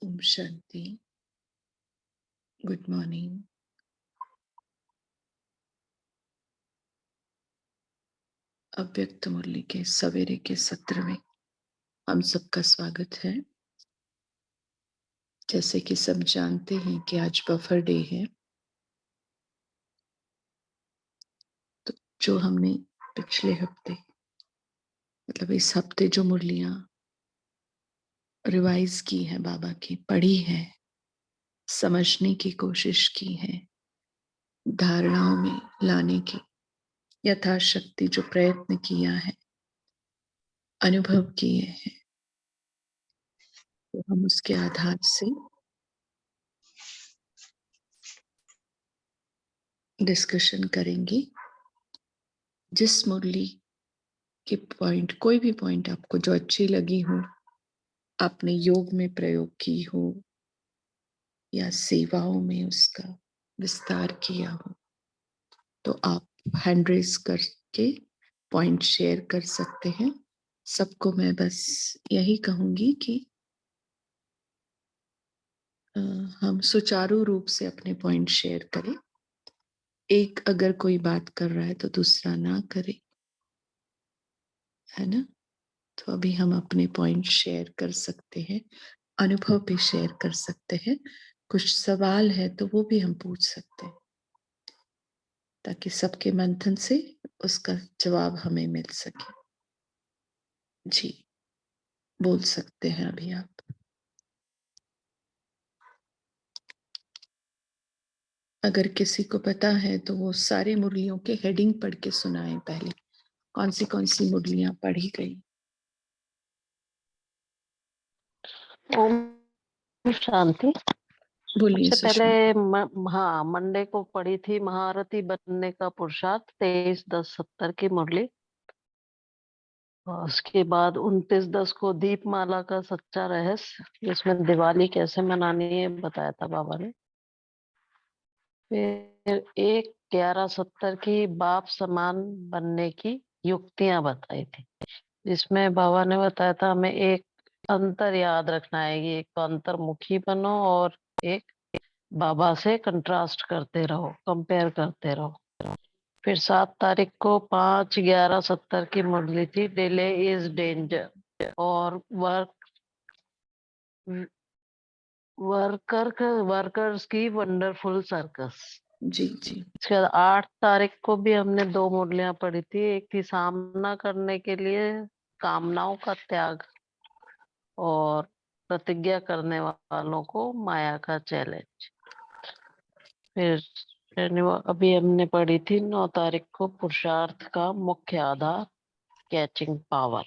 Om Shanti. Good morning. अव्यक्त मुरली के सवेरे के सत्र में हम सबका स्वागत है। जैसे कि सब जानते हैं कि आज बफर डे है, तो जो हमने पिछले हफ्ते मतलब इस हफ्ते जो मुरलियां रिवाइज की है, बाबा की पढ़ी है, समझने की कोशिश की है, धारणाओं में लाने की यथाशक्ति जो प्रयत्न किया है, अनुभव किए हैं, तो हम उसके आधार से डिस्कशन करेंगे। जिस मुरली के पॉइंट, कोई भी पॉइंट आपको जो अच्छी लगी हो, आपने योग में प्रयोग की हो या सेवाओं में उसका विस्तार किया हो, तो आप हैंड रेज करके पॉइंट शेयर कर सकते हैं। सबको मैं बस यही कहूंगी कि हम सुचारू रूप से अपने पॉइंट शेयर करें। एक अगर कोई बात कर रहा है तो दूसरा ना करे, है ना। तो अभी हम अपने पॉइंट शेयर कर सकते हैं, अनुभव भी शेयर कर सकते हैं। कुछ सवाल है तो वो भी हम पूछ सकते हैं, ताकि सबके मंथन से उसका जवाब हमें मिल सके। जी, बोल सकते हैं अभी आप। अगर किसी को पता है तो वो सारे मुरलियों के हेडिंग पढ़ के सुनाएं। पहले कौन सी मुरलियां पढ़ी गई। ओम शांति। बोलिए सबसे सुषमा। पहले हाँ, मंडे को पढ़ी थी महारथी बनने का पुरुषार्थ 23-10-70 की मुरली। और उसके बाद 29-10 को दीपमाला का सच्चा रहस्य, जिसमें दिवाली कैसे मनानी है बताया था बाबा ने। फिर 1-11-70 की बाप समान बनने की युक्तियां बताई थी, जिसमें बाबा ने बताया था हमें एक अंतर याद रखना है। ये एक तो अंतर्मुखी बनो और एक बाबा से कंट्रास्ट करते रहो, कंपेयर करते रहो। फिर 7 तारीख को 5-11-70 की मुरली थी डिले इज डेंजर और वर्कर्स की वंडरफुल सर्कस। जी जी। इसके बाद 8 तारीख को भी हमने 2 मुरलियां पढ़ी थी। एक थी सामना करने के लिए कामनाओं का त्याग और प्रतिज्ञा करने वालों को माया का चैलेंज। फिर अभी हमने पढ़ी थी 9 तारीख को पुरुषार्थ का मुख्य आधार कैचिंग पावर।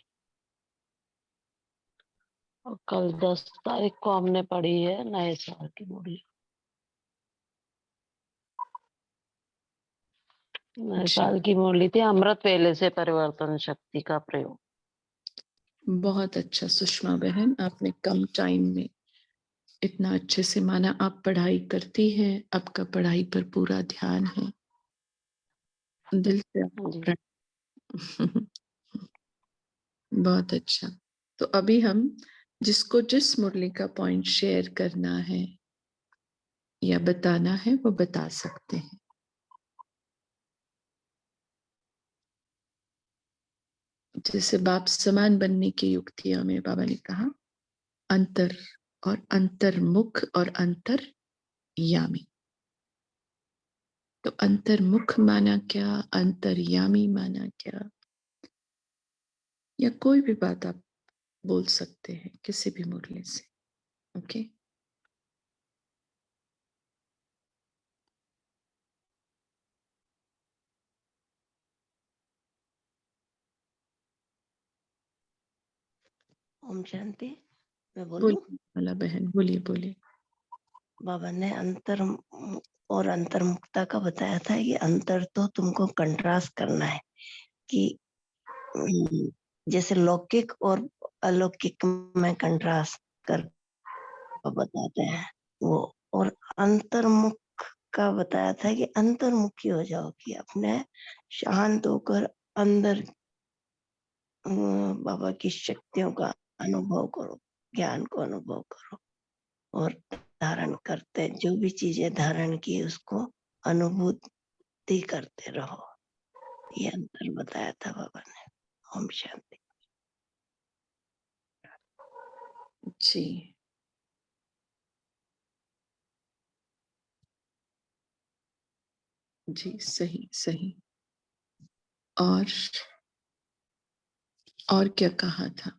और कल 10 तारीख को हमने पढ़ी है नए साल की मुरली। नए साल की मुरली थी अमृत वेले से परिवर्तन शक्ति का प्रयोग। बहुत अच्छा सुषमा बहन, आपने कम टाइम में इतना अच्छे से माना। आप पढ़ाई करती हैं, आपका पढ़ाई पर पूरा ध्यान है, दिल से आपको बहुत अच्छा। तो अभी हम जिसको जिस मुरली का पॉइंट शेयर करना है या बताना है वो बता सकते हैं। जैसे बाप समान बनने की युक्तियां में बाबा ने कहा अंतर और अंतर्मुख और अंतर्यामी। तो अंतर्मुख माना क्या, अंतर्यामी माना क्या, या कोई भी बात आप बोल सकते हैं किसी भी मुरली से। ओके। ओम शांति। मैं बोलूं? बोलिए माला बहन, बोलिए बोलिए। बाबा ने अंतर और अंतर्मुखता का बताया था कि अंतर तो तुमको कंट्रास्ट करना है कि जैसे लौकिक और अलौकिक में कंट्रास्ट कर बताते हैं वो। और अंतर्मुख का बताया था कि अंतर्मुखी हो जाओ, कि अपने शांत होकर अंदर बाबा की शक्तियों का अनुभव करो, ज्ञान को अनुभव करो। और धारण करते, जो भी चीजें धारण की उसको अनुभूति करते रहो। ये अंतर बताया था बाबा ने। ओम शांति। जी, जी, सही सही। और क्या कहा था?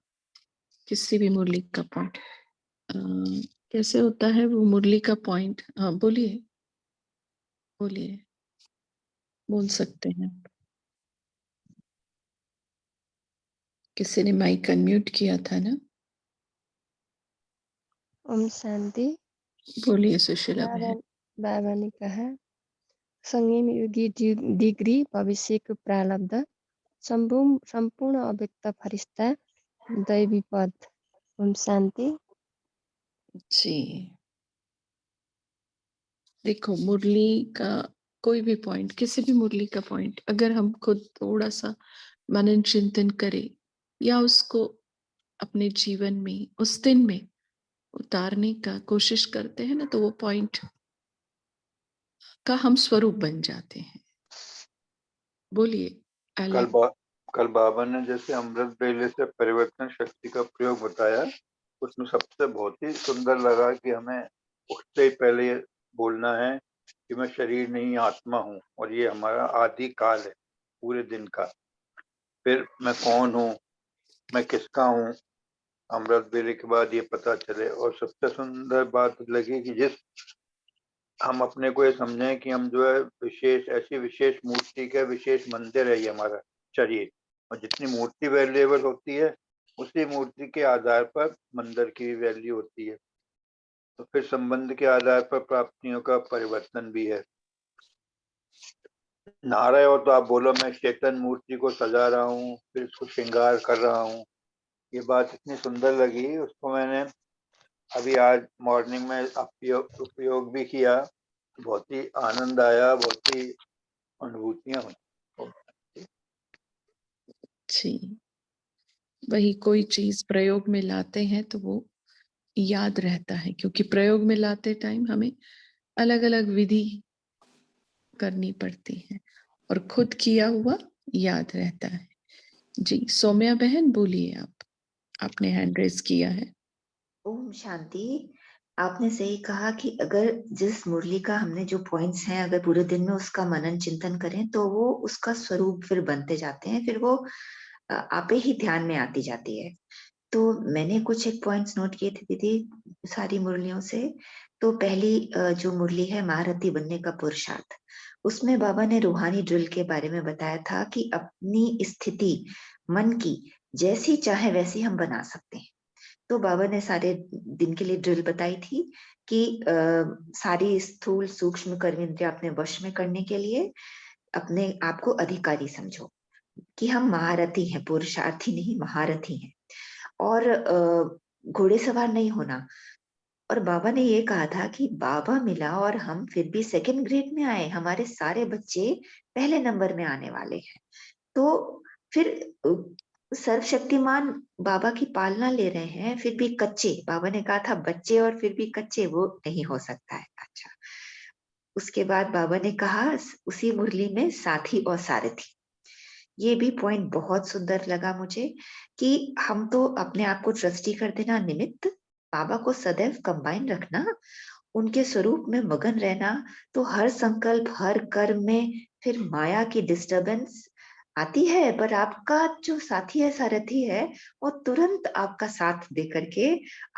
किसी भी मुरली का पॉइंट कैसे होता है वो मुरली का पॉइंट? हाँ, बोलिए बोलिए, बोल सकते हैं। किसी ने माइक अनम्यूट किया था ना? ओम शांति। बोलिए सुशीला बाबा बहन। बाबा ने कहा संयम योगी डिग्री भविष्यको प्रारब्ध संपूर्ण अव्यक्त फरिश्ता दैवी पद। ओम शांति। जी, देखो मुरली का कोई भी पॉइंट, किसी भी मुरली का पॉइंट अगर हम खुद थोड़ा सा मनन चिंतन करें या उसको अपने जीवन में उस दिन में उतारने का कोशिश करते हैं ना, तो वो पॉइंट का हम स्वरूप बन जाते हैं। बोलिए अलग। कल बाबा ने जैसे अमृत बेले से परिवर्तन शक्ति का प्रयोग बताया, उसमें सबसे बहुत ही सुंदर लगा कि हमें उठते ही पहले ये बोलना है कि मैं शरीर नहीं आत्मा हूँ और ये हमारा आदि काल है पूरे दिन का। फिर मैं कौन हूँ, मैं किसका हूँ, अमृत बेले के बाद ये पता चले। और सबसे सुंदर बात लगी कि जिस हम अपने को ये समझें कि हम जो है विशेष ऐसी विशेष मूर्ति का विशेष मंदिर है ये हमारा शरीर, और जितनी मूर्ति वैल्यूएबल होती है उसी मूर्ति के आधार पर मंदिर की वैल्यू होती है। तो फिर संबंध के आधार पर प्राप्तियों का परिवर्तन भी है। नहा रहे हो तो आप बोलो मैं चेतन मूर्ति को सजा रहा हूँ, फिर इसको श्रृंगार कर रहा हूँ। ये बात इतनी सुंदर लगी, उसको मैंने अभी आज मॉर्निंग में उपयोग भी किया। बहुत ही आनंद आया, बहुत ही अनुभूतियां हुई। जी, वही कोई चीज प्रयोग में लाते हैं तो वो याद रहता है, क्योंकि प्रयोग में लाते टाइम हमें अलग अलग विधि करनी पड़ती है और खुद किया हुआ याद रहता है। जी, सौम्या बहन बोलिए, आपने हैंड रेज किया है। ओम शांति। आपने सही कहा कि अगर जिस मुरली का हमने जो पॉइंट्स हैं अगर पूरे दिन में उसका मनन चिंतन करें तो वो उसका स्वरूप फिर बनते जाते हैं, फिर वो आपे ही ध्यान में आती जाती है। तो मैंने कुछ एक पॉइंट्स नोट किए थे दीदी सारी मुरलियों से। तो पहली जो मुरली है महारथी बनने का पुरुषार्थ, उसमें बाबा ने रूहानी ड्रिल के बारे में बताया था कि अपनी स्थिति मन की जैसी चाहे वैसी हम बना सकते हैं। तो बाबा ने सारे दिन के लिए ड्रिल बताई थी कि सारी स्थूल सूक्ष्म कर्म इंद्रिया अपने वश में करने के लिए अपने आप को अधिकारी समझो कि हम महारथी हैं, पुरुषार्थी नहीं महारथी हैं। और घोड़ेसवार नहीं होना। और बाबा ने ये कहा था कि बाबा मिला और हम फिर भी सेकंड ग्रेड में आए, हमारे सारे बच्चे पहले नंबर में आने वाले हैं। तो फिर सर्वशक्तिमान बाबा की पालना ले रहे हैं, फिर भी कच्चे, बाबा ने कहा था बच्चे और फिर भी कच्चे, वो नहीं हो सकता है। अच्छा, उसके बाद बाबा ने कहा उसी मुरली में साथी और सारथी, ये भी पॉइंट बहुत सुंदर लगा मुझे कि हम तो अपने आप को ट्रस्टी कर देना, निमित्त, बाबा को सदैव कंबाइन रखना, उनके स्वरूप में मगन रहना। तो हर संकल्प हर कर्म में फिर माया की डिस्टरबेंस आती है, पर आपका जो साथी है सारथी है वो तुरंत आपका साथ दे करके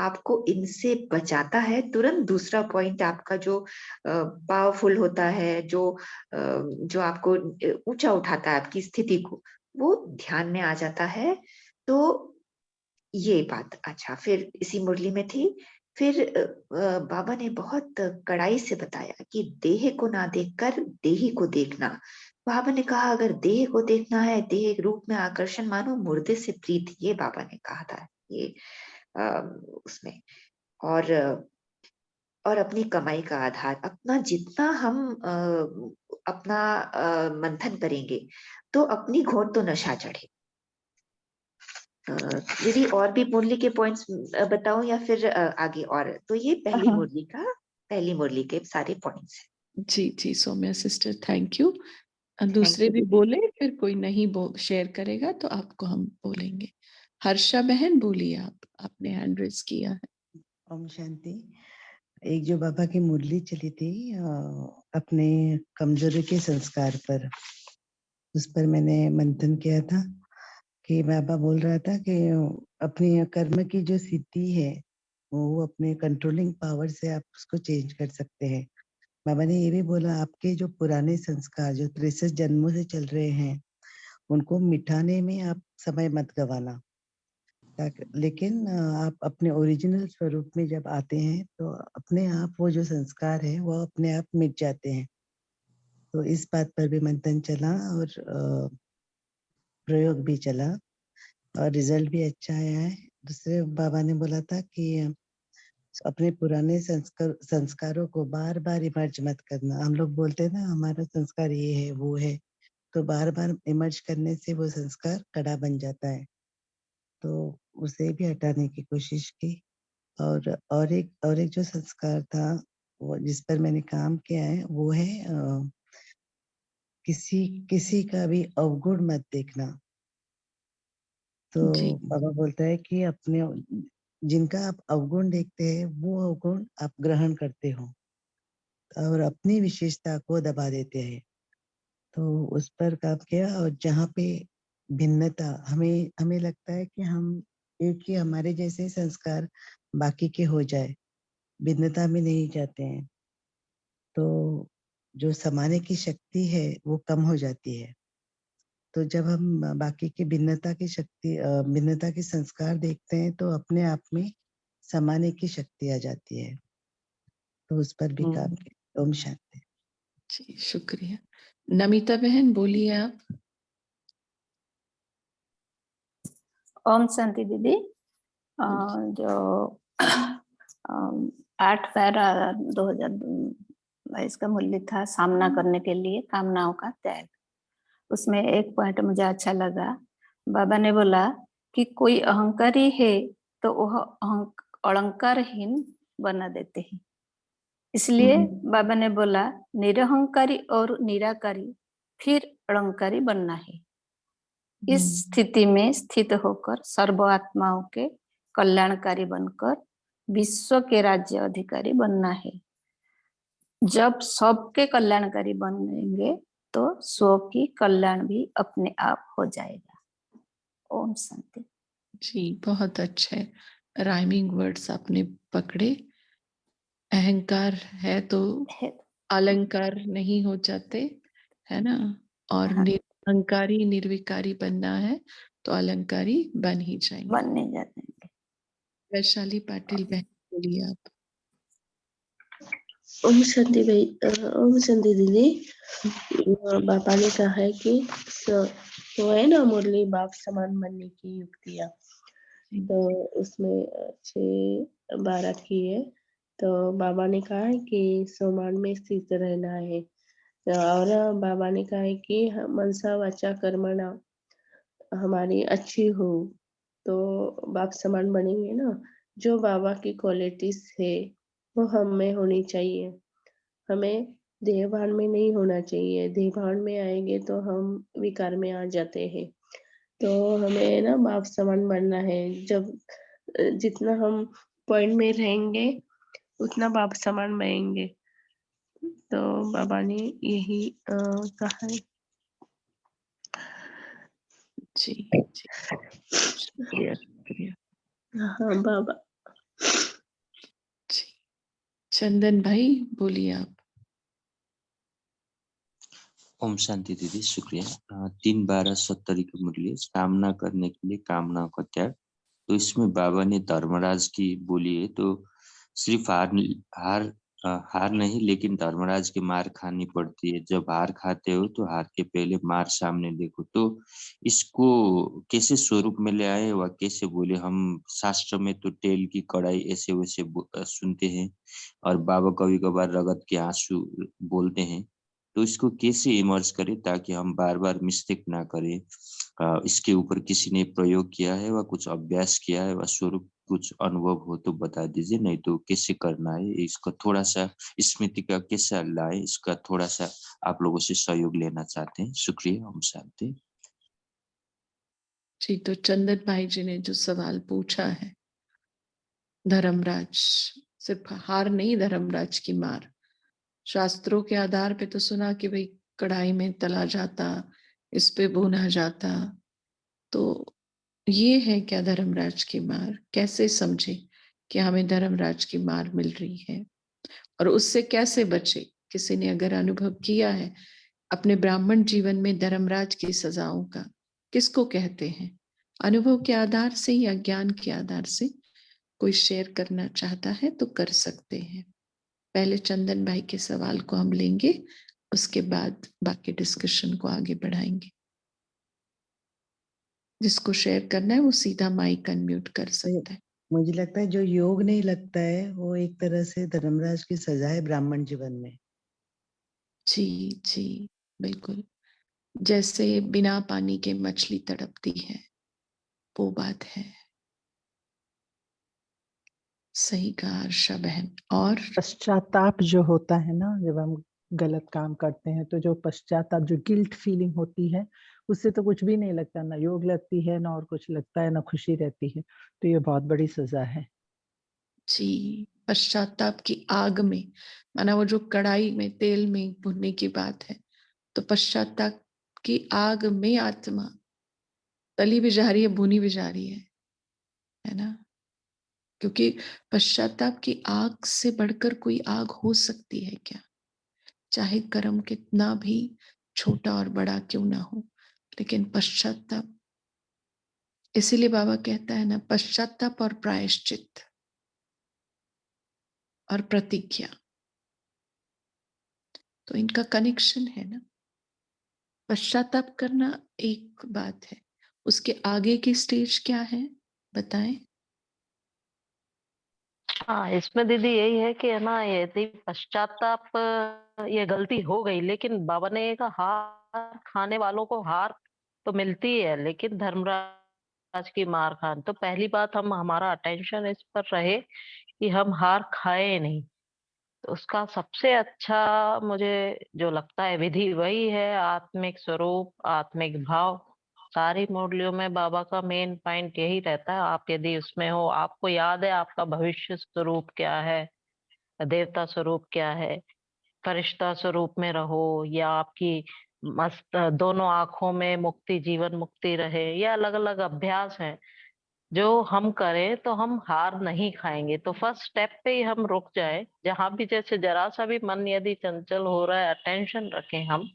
आपको इनसे बचाता है। तुरंत दूसरा पॉइंट आपका जो पावरफुल होता है, जो आपको ऊंचा उठाता है आपकी स्थिति को, वो ध्यान में आ जाता है। तो ये बात। अच्छा, फिर इसी मुरली में थी, फिर बाबा ने बहुत कड़ाई से बताया कि देह को ना देखकर देही को देखना। बाबा ने कहा अगर देह को देखना है, देह रूप में आकर्षण मानो मुर्दे से प्रीत, ये बाबा ने कहा था ये उसमें। और और अपनी कमाई का आधार, अपना जितना हम अपना मंथन करेंगे तो अपनी घोर तो नशा चढ़े। दीदी और भी मुरली के पॉइंट्स बताऊं या फिर आगे? और तो ये पहली मुरली के सारे पॉइंट्स हैं। जी जी सौम्या सिस्टर, थैंक यू। दूसरे you, भी दीदी। बोले, फिर कोई नहीं शेयर करेगा तो आपको हम बोलेंगे। हर्षा बहन बोलिए, आपने हैंड रेज किया है। ओम शांति। एक जो बाबा की मुरली चली थी अपने कमजोरी के संस्कार पर, उस पर मैंने मंथन किया था कि बाबा बोल रहा था कि अपनी कर्म की जो सिद्धि है वो अपने कंट्रोलिंग पावर से आप उसको चेंज कर सकते हैं। बाबा ने ये भी बोला आपके जो पुराने संस्कार जो 63 जन्मों से चल रहे हैं उनको मिटाने में आप समय मत गवाना, लेकिन आप अपने ओरिजिनल स्वरूप में जब आते हैं तो अपने आप वो जो संस्कार है वो अपने आप मिट जाते हैं। तो इस बात पर भी मंथन चला और प्रयोग भी चला और रिजल्ट भी अच्छा आया है। दूसरे बाबा ने बोला था कि अपने पुराने संस्कारों को बार बार इमर्ज मत करना। हम लोग बोलते हैं ना हमारा संस्कार ये है वो है, तो बार बार इमर्ज करने से वो संस्कार कड़ा बन जाता है, तो उसे भी हटाने की कोशिश की। और एक जो संस्कार था वो जिस पर मैंने काम किया है वो है किसी का भी अवगुण मत देखना। तो जी बाबा बोलता है कि अपने जिनका आप अवगुण देखते हैं वो अवगुण आप ग्रहण करते हो और अपनी विशेषता को दबा देते हैं। तो उस पर काम किया और जहाँ पे भिन्नता हमें हमें लगता है कि हम एक ही हमारे जैसे संस्कार बाकी के हो जाए, भिन्नता में नहीं जाते हैं, तो जो समाने की शक्ति है वो कम हो जाती है। तो जब हम बाकी की भिन्नता के संस्कार देखते हैं तो अपने आप में समाने की शक्ति आ जाती है। तो उस पर भी काम किया। ओम शांति। जी शुक्रिया। नमिता बहन बोलिए आप। ओम शांति दीदी। जो 8/12/2022 का मूल्य था सामना करने के लिए कामनाओं का त्याग। उसमें एक पॉइंट मुझे अच्छा लगा। बाबा ने बोला कि कोई अहंकारी है तो वह अलंकारहीन बना देते हैं। इसलिए बाबा ने बोला निरहंकारी और निराकारी फिर अलंकारी बनना है। इस स्थिति में स्थित होकर सर्व आत्माओं के कल्याणकारी बनकर विश्व के राज्य अधिकारी बनना है। जब सबके कल्याणकारी बनेंगे तो स्व की कल्याण भी अपने आप हो जाएगा। ओम शांति। जी बहुत अच्छे राइमिंग वर्ड्स आपने पकड़े। अहंकार है तो अलंकार नहीं हो जाते, है ना? और हाँ, निरहंकारी निर्विकारी बनना है तो अलंकारी बन ही जाएंगे। बन नहीं जाते हैं। वैशाली पाटिल बहन बोलिए आप। ओम शांति भाई, ओम शांति दीदी। बाबा ने कहा है कि वो है ना मुरली बाप समान बनने की युक्तियाँ, तो उसमें 6-12 की है। तो बाबा ने कहा है कि समान में स्थित रहना है, और बाबा ने कहा है कि मनसा वाचा कर्मणा हमारी अच्छी हो तो बाप समान बनेंगे ना। जो बाबा की क्वालिटीज है वो हम में होनी चाहिए। हमें देहभान में नहीं होना चाहिए। देहभान में आएंगे तो हम विकार में आ जाते हैं। तो हमें ना बाप समान बनना है। जब जितना हम पॉइंट में रहेंगे उतना बाप समान बनेंगे। तो बाबा ने यही कहा है। जी जी शुक्रिया शुक्रिया। हाँ बाबा। जी चंदन भाई बोलिए आप। ओम शांति दीदी, शुक्रिया। 3/12/70 की मुरली सामना करने के लिए कामनाओं का त्याग। तो इसमें बाबा ने धर्मराज की बोली है, तो सिर्फ हार नहीं लेकिन धर्मराज की मार खानी पड़ती है। जब हार खाते हो तो हार के पहले मार सामने देखो। तो इसको कैसे स्वरूप में ले आए व कैसे बोले? हम शास्त्र में तो तेल की कढ़ाई ऐसे वैसे सुनते हैं और बाबा कभी कभार रगत के आंसू बोलते हैं। तो इसको कैसे इमर्ज करें ताकि हम बार बार मिस्टेक ना करें। इसके ऊपर किसी ने प्रयोग किया है व कुछ अभ्यास किया है व स्वरूप कुछ अनुभव हो तो बता दीजिए, नहीं तो कैसे करना है इसको थोड़ा सा स्मृति का कैसा लाए, इसका थोड़ा सा आप लोगों से सहयोग लेना चाहते हैं। शुक्रिया। ओम शांति। जी, तो चंदन भाई जी ने जो सवाल पूछा है, धर्मराज, सिर्फ हार नहीं, धर्मराज की मार। शास्त्रों के आधार पे तो सुना कि भाई कढ़ाई में तला जाता, इस पे भुना जाता, तो ये है क्या धर्मराज की मार? कैसे समझे कि हमें धर्मराज की मार मिल रही है और उससे कैसे बचे? किसी ने अगर अनुभव किया है अपने ब्राह्मण जीवन में धर्मराज की सजाओं का, किसको कहते हैं? अनुभव के आधार से या ज्ञान के आधार से? कोई शेयर करना चाहता है तो कर सकते हैं। पहले चंदन भाई के सवाल को हम लेंगे, उसके बाद बाकी डिस्कशन को आगे बढ़ाएंगे। जिसको शेयर करना है वो सीधा माइक अनम्यूट कर सकता है। मुझे लगता है जो योग नहीं लगता है वो एक तरह से धर्मराज की सजा है ब्राह्मण जीवन में। जी जी बिल्कुल, जैसे बिना पानी के मछली तड़पती है, वो बात है। सही कहा आशा बहन। और पश्चाताप जो होता है ना, जब हम गलत काम करते हैं तो जो पश्चाताप, जो गिल्ट फीलिंग होती है, उससे तो कुछ भी नहीं लगता, ना योग लगती है ना और कुछ लगता है, ना खुशी रहती है। तो ये बहुत बड़ी सजा है। जी, पश्चाताप की आग में, माना वो जो कढ़ाई में तेल में भुनने की बात है, तो पश्चाताप की आग में आत्मा तली भी जा रही है, भुनी भी जा रही है ना? क्योंकि पश्चाताप की आग से बढ़कर कोई आग हो सकती है क्या? चाहे कर्म कितना भी छोटा और बड़ा क्यों ना हो, लेकिन पश्चाताप, इसीलिए बाबा कहता है ना, पश्चाताप और प्रायश्चित और प्रतिज्ञा, तो इनका कनेक्शन है ना। पश्चाताप करना एक बात है, उसके आगे की स्टेज क्या है बताएं? हाँ, इसमें दीदी यही है कि है ना, यदि पश्चाताप, ये गलती हो गई, लेकिन बाबा ने ये कहा हार खाने वालों को हार तो मिलती है, लेकिन धर्मराज की मार खान, तो पहली बात हम हमारा अटेंशन इस पर रहे कि हम हार खाए नहीं। तो उसका सबसे अच्छा मुझे जो लगता है विधि वही है आत्मिक स्वरूप, आत्मिक भाव। सारी मुरलियों में बाबा का मेन पॉइंट यही रहता है, आप यदि उसमें हो, आपको याद है आपका भविष्य स्वरूप क्या है, देवता स्वरूप क्या है, फरिश्ता स्वरूप में रहो, या आपकी मस्त दोनों आंखों में मुक्ति, जीवन मुक्ति रहे, ये अलग अलग अभ्यास हैं जो हम करें तो हम हार नहीं खाएंगे। तो फर्स्ट स्टेप पे ही हम रुक जाए, जहां भी जैसे जरा सा भी मन यदि चंचल हो रहा है, अटेंशन रखें हम,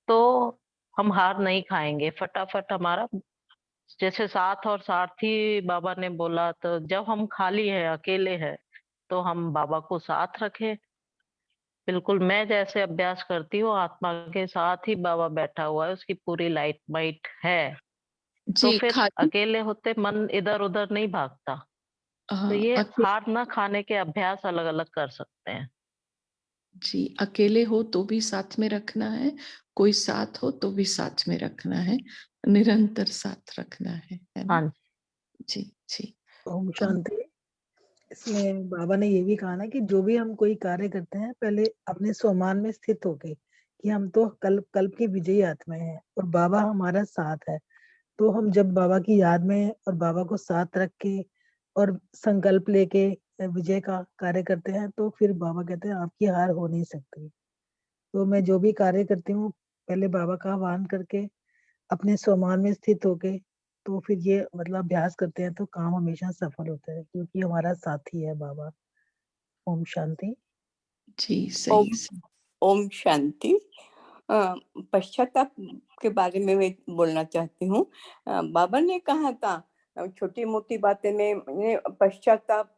तो हम हार नहीं खाएंगे। फटाफट हमारा जैसे साथ और सारथी बाबा ने बोला, तो जब हम खाली है, अकेले हैं, तो हम बाबा को साथ रखें। बिल्कुल मैं जैसे अभ्यास करती हूँ, आत्मा के साथ ही बाबा बैठा हुआ है, उसकी पूरी लाइट माइट है, तो जी, फिर खाली, अकेले होते मन इधर उधर नहीं भागता। तो हाँ, ये हार ना खाने के अभ्यास अलग अलग कर सकते हैं। जी, अकेले हो तो भी साथ में रखना है, कोई साथ हो तो भी साथ में रखना है, निरंतर साथ रखना है ना? हाँ जी जी। ओम शांति। इसमें बाबा ने ये भी कहा ना कि जो भी हम कोई कार्य करते हैं, पहले अपने स्वमान में स्थित होके कि हम तो कल्प कल्प की विजयी आत्माएं हैं और बाबा हमारा साथ है। तो हम जब बाबा की याद में और बाबा को साथ रख के और संकल्प लेके विजय का कार्य करते हैं, तो फिर बाबा कहते हैं आपकी हार हो नहीं सकती। तो मैं जो भी कार्य करती हूँ, पहले बाबा का आह्वान करके अपने स्वमान में स्थित होके, तो फिर ये मतलब अभ्यास करते हैं तो काम हमेशा सफल होता है, क्योंकि हमारा साथी है बाबा। ओम शांति। जी, ओम सही। ओम शांति। पश्चाताप के बारे में मैं बोलना चाहती हूँ। बाबा ने कहा था छोटी मोटी बातें में पश्चाताप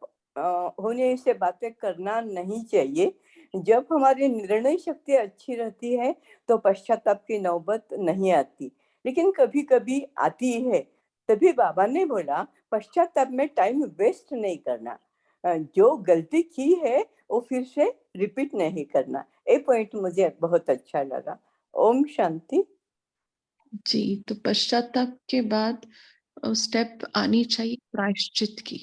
होने से बातें करना नहीं चाहिए। जब हमारी निर्णय शक्ति अच्छी रहती है तो पश्चाताप की नौबत नहीं आती, लेकिन कभी कभी आती है। तभी बाबा ने बोला पश्चाताप में टाइम वेस्ट नहीं करना। जो गलती की है वो फिर से रिपीट नहीं करना। ये पॉइंट मुझे बहुत अच्छा लगा। ओम शांति। जी, तो पश्चाताप के बाद स्टेप आनी चाहिए प्रायश्चित की।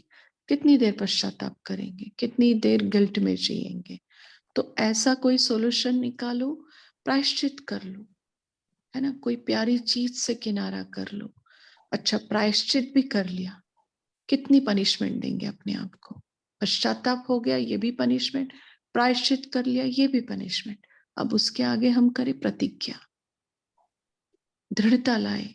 कितनी देर पश्चाताप करेंगे, कितनी देर गिल्ट में जिएंगे? तो ऐसा कोई सॉल्यूशन निकालो, प्रायश्चित कर लो, है ना? कोई प्यारी चीज से किनारा कर लो। अच्छा, प्रायश्चित भी कर लिया, कितनी पनिशमेंट देंगे अपने आप को? पश्चाताप हो गया, ये भी पनिशमेंट। प्रायश्चित कर लिया, ये भी पनिशमेंट। अब उसके आगे हम करें प्रतिज्ञा, दृढ़ता लाए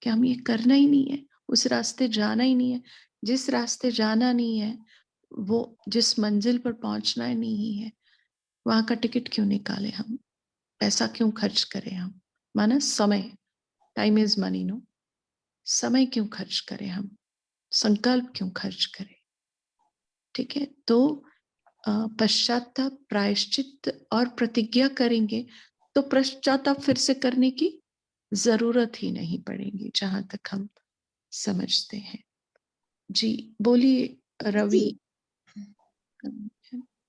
कि हम ये करना ही नहीं है, उस रास्ते जाना ही नहीं है। जिस रास्ते जाना नहीं है, वो जिस मंजिल पर पहुंचना ही नहीं है, वहां का टिकट क्यों निकाले हम? पैसा क्यों खर्च करें हम? माना समय, टाइम इज मनी, नो? समय क्यों खर्च करें हम? संकल्प क्यों खर्च करें? ठीक है, तो पश्चाताप, प्रायश्चित और प्रतिज्ञा करेंगे तो पश्चाताप फिर से करने की जरूरत ही नहीं पड़ेगी, जहां तक हम समझते हैं। जी बोलिए रवि।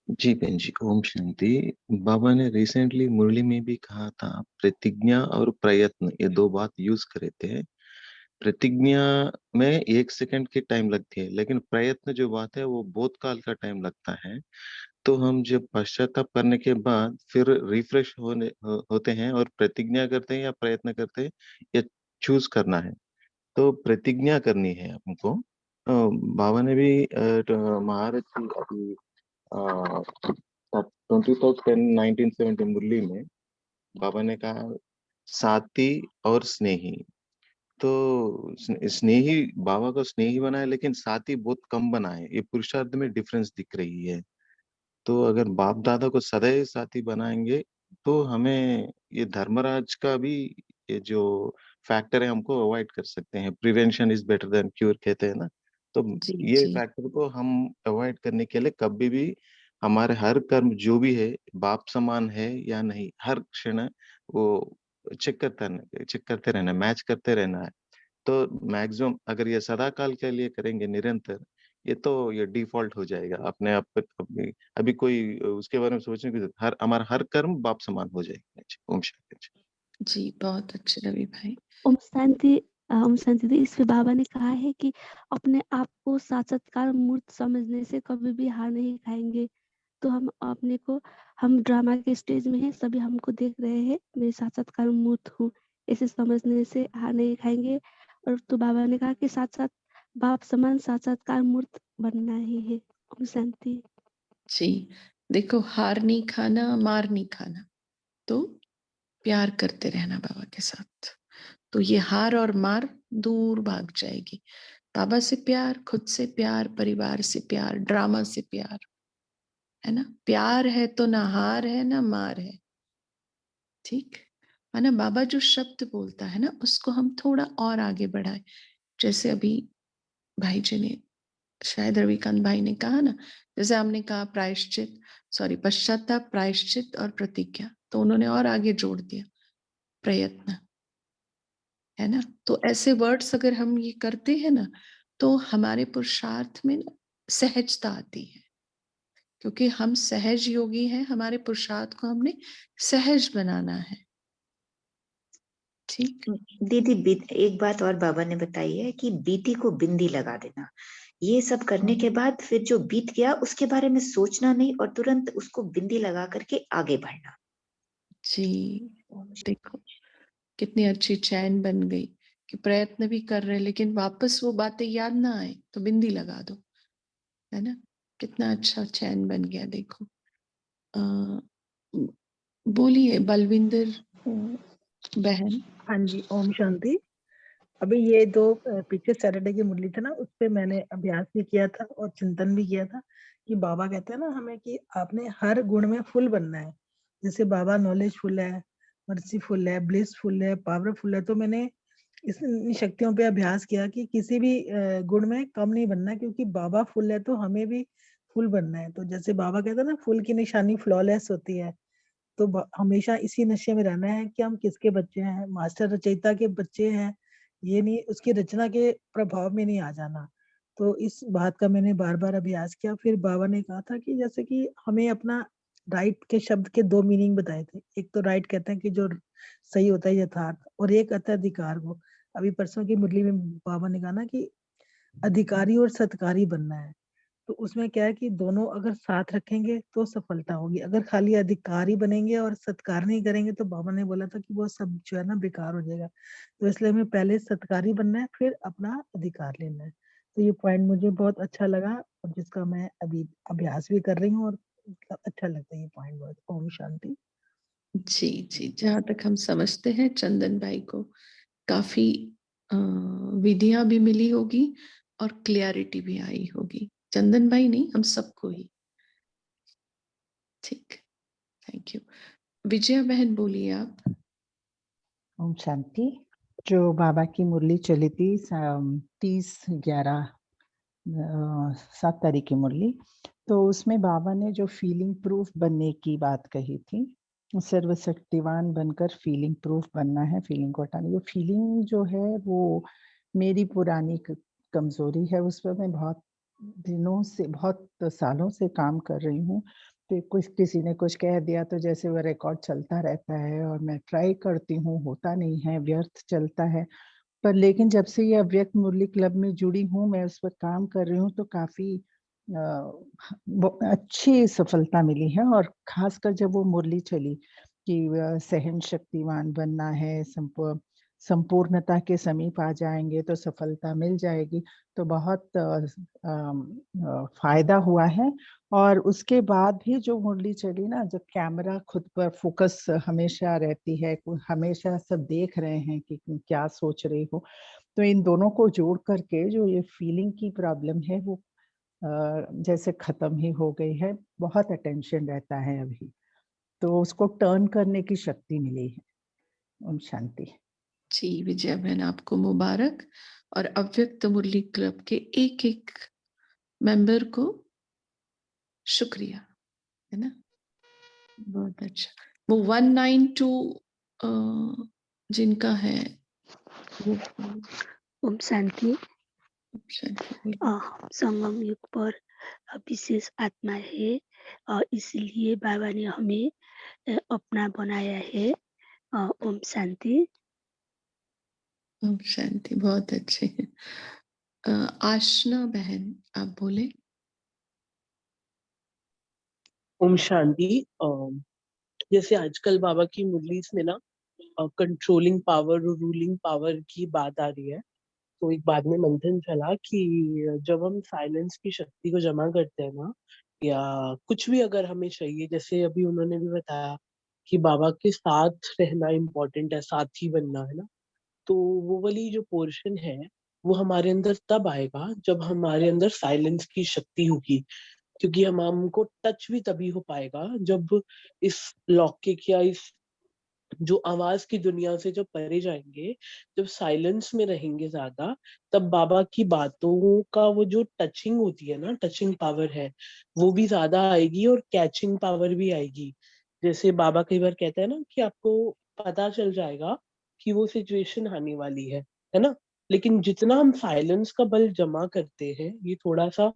जी बहन जी, ओम शांति। बाबा ने रिसेंटली मुरली में भी कहा था, प्रतिज्ञा और प्रयत्न ये दो बात यूज करे थे। प्रतिज्ञा में 1 सेकंड की टाइम लगती है, लेकिन प्रयत्न जो बात है वो बहुत काल का टाइम लगता है। तो हम जब पश्चाताप करने के बाद फिर रिफ्रेश होते हैं और प्रतिज्ञा करते हैं या प्रयत्न करते हैं, या चूज करना है, तो प्रतिज्ञा करनी है हमको। बाबा ने भी महाराज की अभी 2010 मुरली में बाबा ने कहा साथी और स्नेही। तो स्नेही, बाबा को स्नेही बनाए लेकिन साथी बहुत कम बनाए, ये पुरुषार्थ में डिफरेंस दिख रही है। तो अगर बाप दादा को सदैव साथी बनाएंगे तो हमें ये धर्मराज का भी ये जो फैक्टर है हमको अवॉइड कर सकते हैं। Prevention is better than cure कहते हैं ना, तो जी ये जी फैक्टर को हम अवॉइड करने के लिए कभी भी हमारे हर कर्म जो भी है बाप समान है या नहीं, हर क्षण वो चेक करते रहना, मैच करते रहना है। तो मैक्सिमम अगर ये सदा काल के लिए करेंगे निरंतर, ये डिफॉल्ट हो जाएगा अपने आप पर। अभी कोई उसके बारे में सोचने की जरूरत, हमारा हर कर्म बाप समान हो जाएगा। ओम शांति। जी, बहुत अच्छे रवि भाई। ओम शांति दी। इस पे बाबा ने कहा है कि अपने आप को साक्षात्कार मूर्त समझने से कभी भी हार नहीं खाएंगे। तो हम ड्रामा के स्टेज में हैं, सभी हमको देख रहे हैं, मैं साक्षात्कार मूर्त हूँ, ऐसे समझने से हार नहीं खाएंगे। और तो बाबा ने कहा कि साथ साथ बाप समान साक्षात्कार मूर्त बनना ही है। ओम शांति। जी देखो, हार नहीं खाना, मार नहीं खाना, तो प्यार करते रहना बाबा के साथ, तो ये हार और मार दूर भाग जाएगी। बाबा से प्यार, खुद से प्यार, परिवार से प्यार, ड्रामा से प्यार, है ना? प्यार है तो ना हार है ना मार है। ठीक है ना? बाबा जो शब्द बोलता है ना, उसको हम थोड़ा और आगे बढ़ाए। जैसे अभी भाई जी ने, शायद रविकांत भाई ने कहा ना, जैसे हमने कहा प्रायश्चित, सॉरी पश्चाताप, प्रायश्चित और प्रतिज्ञा, तो उन्होंने और आगे जोड़ दिया प्रयत्न, है ना? तो ऐसे वर्ड्स अगर हम ये करते हैं ना, तो हमारे पुरुषार्थ में ना सहजता आती है, क्योंकि हम सहज योगी हैं। हमारे पुरुषार्थ को हमने सहज बनाना है। ठीक। दीदी एक बात और बाबा ने बताई है कि बीती को बिंदी लगा देना। ये सब करने के बाद फिर जो बीत गया उसके बारे में सोचना नहीं और तुरंत उसको बिंदी लगा करके आगे बढ़ना। जी देखो, कितनी अच्छी चैन बन गई कि प्रयत्न भी कर रहे लेकिन वापस वो बातें याद ना आए तो बिंदी लगा दो, है ना? कितना अच्छा चैन बन गया। देखो, बोलिए बलविंदर बहन। हाँ जी, ओम शांति। अभी ये दो पिछले सैटरडे की मुरली थी ना, उस पे मैंने अभ्यास भी किया था और चिंतन भी किया था कि बाबा कहते हैं ना हमें कि आपने हर गुण में फुल बनना है। जैसे बाबा नॉलेजफुल है, मर्सीफुल है, ब्लिसफुल है, पावरफुल है, तो मैंने इन शक्तियों पे अभ्यास किया कि किसी भी गुण में कम नहीं बनना, क्योंकि बाबा फुल है तो हमें भी फुल बनना है। तो जैसे बाबा कहते हैं ना, फुल की निशानी फ्लॉलेस होती है, तो हमेशा इसी नशे में रहना है कि हम किसके बच्चे हैं, मास्टर रचयिता के बच्चे हैं, ये नहीं उसकी रचना के प्रभाव में नहीं आ जाना। तो इस बात का मैंने बार बार अभ्यास किया। फिर बाबा ने कहा था कि जैसे कि हमें अपना राइट के शब्द के 2 मीनिंग बताए थे। एक तो राइट कहते हैं कि जो सही होता है, यथार्थ, और एक आता है अधिकार को। अभी परसों की मुरली में बाबा ने कहा ना कि अधिकारी और सत्कारी बनना है। तो उसमें क्या है कि दोनों अगर साथ रखेंगे तो सफलता होगी। अगर खाली अधिकारी बनेंगे और सत्कार नहीं करेंगे तो बाबा ने बोला था कि वो सब जो है ना बेकार हो जाएगा। तो इसलिए हमें पहले सत्कारी बनना है, फिर अपना अधिकार लेना है। तो ये पॉइंट मुझे बहुत अच्छा लगा और जिसका मैं अभी अभ्यास भी कर रही हूँ और अच्छा लगता है ये पॉइंट बहुत। ओम शांति। जी जी, जहाँ तक हम समझते हैं चंदन भाई को काफी विधियां भी मिली होगी और क्लियरिटी भी आई होगी। चंदन भाई नहीं, हम सबको ही। ठीक, थैंक यू। विजया बहन बोलिए आप। ओम शांति। जो बाबा की मुरली चली थी 7 तारीख की मुरली, तो उसमें बाबा ने जो फीलिंग प्रूफ बनने की बात कही थी, सर्वशक्तिवान बनकर फीलिंग प्रूफ बनना है, फीलिंग को हटाना। ये फीलिंग जो है वो मेरी पुरानी कमजोरी है, उस पर मैं बहुत दिनों से, बहुत सालों से काम कर रही हूँ। तो कुछ किसी ने कुछ कह दिया तो जैसे वो रिकॉर्ड चलता रहता है और मैं ट्राई करती हूँ, होता नहीं है, व्यर्थ चलता है। पर लेकिन जब से ये अव्यक्त मुरली क्लब में जुड़ी हूँ, मैं उस पर काम कर रही हूँ, तो काफी अच्छी सफलता मिली है। और खासकर जब वो मुरली चली कि सहन शक्तिवान बनना है, संपूर्णता के समीप आ जाएंगे तो सफलता मिल जाएगी, तो बहुत फायदा हुआ है। और उसके बाद भी जो मुरली चली ना, जब कैमरा खुद पर फोकस हमेशा रहती है, हमेशा सब देख रहे हैं कि क्या सोच रही हो, तो इन दोनों को जोड़ करके जो ये फीलिंग की प्रॉब्लम है वो जैसे खत्म ही हो गई है। बहुत अटेंशन रहता है अभी, तो उसको टर्न करने की शक्ति मिली है। ओम शांति। जी विजया बहन, आपको मुबारक। और अव्यक्त मुरली क्लब के एक एक मेंबर को शुक्रिया, है ना। बहुत अच्छा। वो 192 जिनका है वो ओम शांति। शांति। हम संगम युग पर विशेष आत्मा है और इसलिए बाबा ने हमें अपना बनाया है। ओम शांति। ओम शांति, बहुत अच्छे। आशना बहन आप बोले। ओम शांति। जैसे आजकल बाबा की मुरलीस में ना कंट्रोलिंग पावर और रूलिंग पावर की बात आ रही है। तो एक बाद में मंथन चला कि जब हम साइलेंस की शक्ति को जमा करते हैं ना, या कुछ भी अगर हमें चाहिए, जैसे अभी उन्होंने भी बताया कि बाबा के साथ रहना इम्पोर्टेंट है, साथी बनना, है ना। तो वो वाली जो पोर्शन है वो हमारे अंदर तब आएगा जब हमारे अंदर साइलेंस की शक्ति होगी। क्योंकि हमको टच भी तभी हो पाएगा जब इस लौकिक या इस जो आवाज की दुनिया से जब परे जाएंगे, जब साइलेंस में रहेंगे ज्यादा, तब बाबा की बातों का वो जो टचिंग होती है ना, टचिंग पावर है, वो भी ज्यादा आएगी और कैचिंग पावर भी आएगी। जैसे बाबा कई बार कहते हैं ना कि आपको पता चल जाएगा कि वो सिचुएशन आने वाली है ना। लेकिन जितना हम साइलेंस का बल जमा करते हैं, ये थोड़ा सा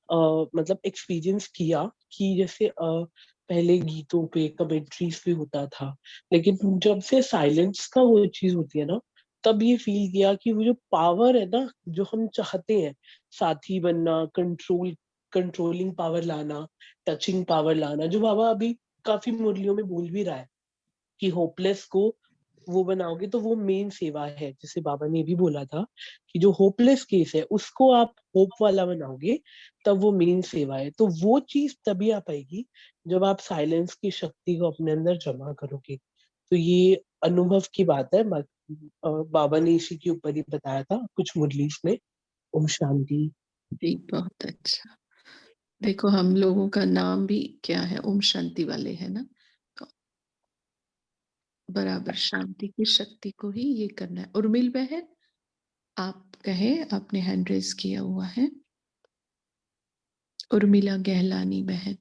मतलब एक्सपीरियंस किया कि जैसे पहले गीतों पे कमेंट्रीज पे होता था, लेकिन जब से साइलेंस का वो चीज होती है ना, तब ये फील किया कि वो जो पावर है ना, जो हम चाहते हैं, साथी बनना, कंट्रोलिंग पावर लाना, टचिंग पावर लाना, जो बाबा अभी काफी मुरलियों में बोल भी रहा है कि होपलेस को वो बनाओगे तो वो मेन सेवा है। जैसे बाबा ने भी बोला था कि जो होपलेस केस है उसको आप होप वाला बनाओगे, तब वो मेन सेवा है। तो वो चीज तभी आ पाएगी जब आप साइलेंस की शक्ति को अपने अंदर जमा करोगे। तो ये अनुभव की बात है। बाबा ने इसी के ऊपर ही बताया था कुछ मुरलीस में। ओम शांति। जी बहुत अच्छा। देखो हम लोगों का नाम भी क्या है, ओम शांति वाले है ना, तो बराबर शांति की शक्ति को ही ये करना है। उर्मिल बहन आप कहें, आपने हैंड रेज किया हुआ है। उर्मिला गहलानी बहन।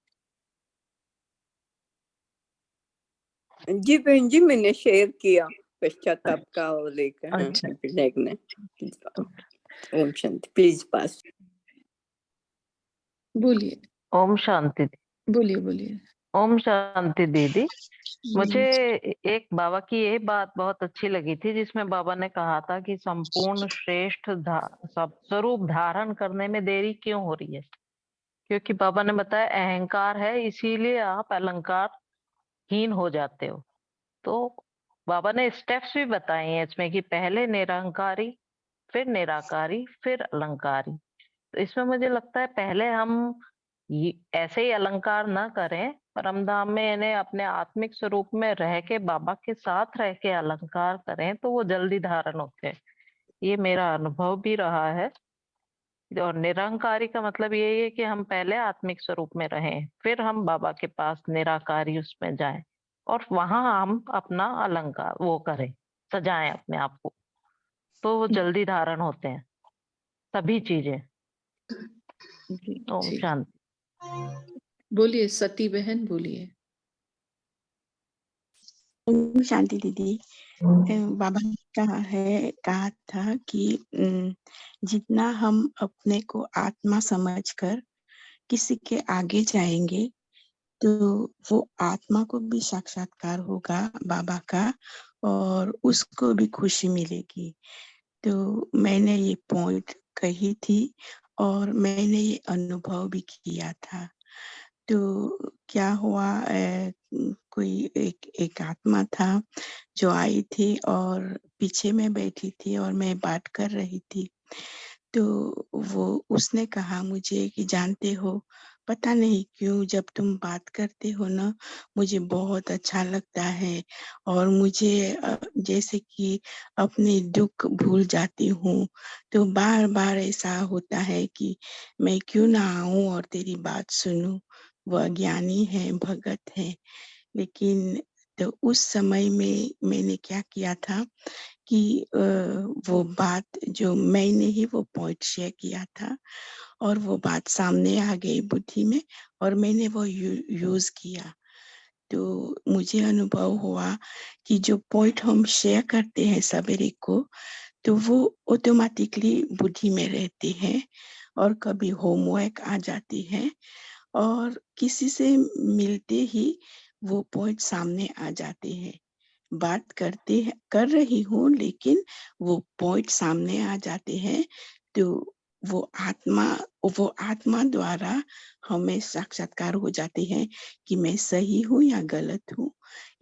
जी बहन जी, मैंने शेयर किया पश्चाताप का वो लेकर। अच्छा विनायक ने। ओम शांति। Please pass. बोलिए ओम शांति। बोलिए बोलिए। ओम शांति दीदी। मुझे एक बाबा की ये बात बहुत अच्छी लगी थी जिसमें बाबा ने कहा था कि संपूर्ण श्रेष्ठ सब स्वरूप धारण करने में देरी क्यों हो रही है, क्योंकि बाबा ने बताया अहंकार है इसीलिए आप अलंकार हीन हो जाते हो। तो बाबा ने स्टेप्स भी बताए हैं इसमें कि पहले निरहंकारी, फिर निराकारी, फिर अलंकारी। तो इसमें मुझे लगता है पहले हम ऐसे ही अलंकार ना करें, परमधाम में इन्हें अपने आत्मिक स्वरूप में रह के बाबा के साथ रह के अलंकार करें तो वो जल्दी धारण होते हैं। ये मेरा अनुभव भी रहा है। और निरहंकारी का मतलब यही है कि हम पहले आत्मिक स्वरूप में रहें, फिर हम बाबा के पास निराकारी उसमें जाएं और वहां हम अपना अलंकार वो करें, सजाएं अपने आप को, तो वो जल्दी धारण होते हैं सभी चीजें। ओम ठीक, शांति। बोलिए सती बहन बोलिए। ओम शांति दीदी। बाबा ने कहा था कि जितना हम अपने को आत्मा समझकर किसी के आगे जाएंगे तो वो आत्मा को भी साक्षात्कार होगा बाबा का और उसको भी खुशी मिलेगी। तो मैंने ये पॉइंट कही थी और मैंने ये अनुभव भी किया था। तो क्या हुआ, कोई एक आत्मा था जो आई थी और पीछे में बैठी थी और मैं बात कर रही थी। तो वो उसने कहा मुझे कि जानते हो, पता नहीं क्यों जब तुम बात करते हो ना मुझे बहुत अच्छा लगता है और मुझे जैसे कि अपने दुख भूल जाती हूँ। तो बार बार ऐसा होता है कि मैं क्यों ना आऊं और तेरी बात सुनूं। वह ज्ञानी है, भगत है। लेकिन तो उस समय में मैंने क्या किया था कि वो बात जो मैंने ही वो पॉइंट शेयर किया था और वो बात सामने आ गई बुद्धि में और मैंने वो यूज किया। तो मुझे अनुभव हुआ कि जो पॉइंट हम शेयर करते हैं सवेरे को तो वो ऑटोमेटिकली बुद्धि में रहते हैं और कभी होमवर्क आ जाती है और किसी से मिलते ही वो पॉइंट सामने आ जाते हैं। बात कर रही हूँ लेकिन वो पॉइंट सामने आ जाते हैं। तो वो आत्मा द्वारा हमें साक्षात्कार हो जाते हैं कि मैं सही हूँ या गलत हूँ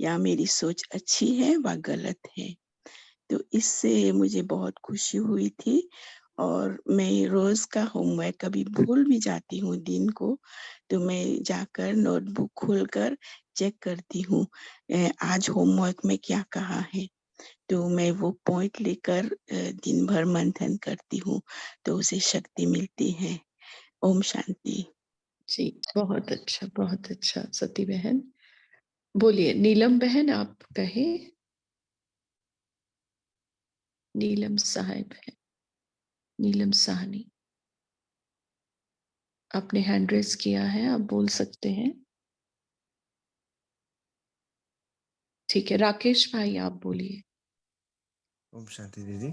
या मेरी सोच अच्छी है व गलत है। तो इससे मुझे बहुत खुशी हुई थी और मैं रोज का होमवर्क कभी भूल भी जाती हूँ दिन को तो मैं जाकर नोटबुक खोलकर चेक करती हूँ आज होमवर्क में क्या कहा है। तो मैं वो पॉइंट लेकर दिन भर मंथन करती हूँ तो उसे शक्ति मिलती है। ओम शांति। जी बहुत अच्छा सती बहन। बोलिए नीलम बहन आप कहे। नीलम साहब है, नीलम साहनी, आपने हैंड रेस किया है, आप बोल सकते हैं। ठीक है राकेश भाई आप बोलिए। ओम शांति दीदी।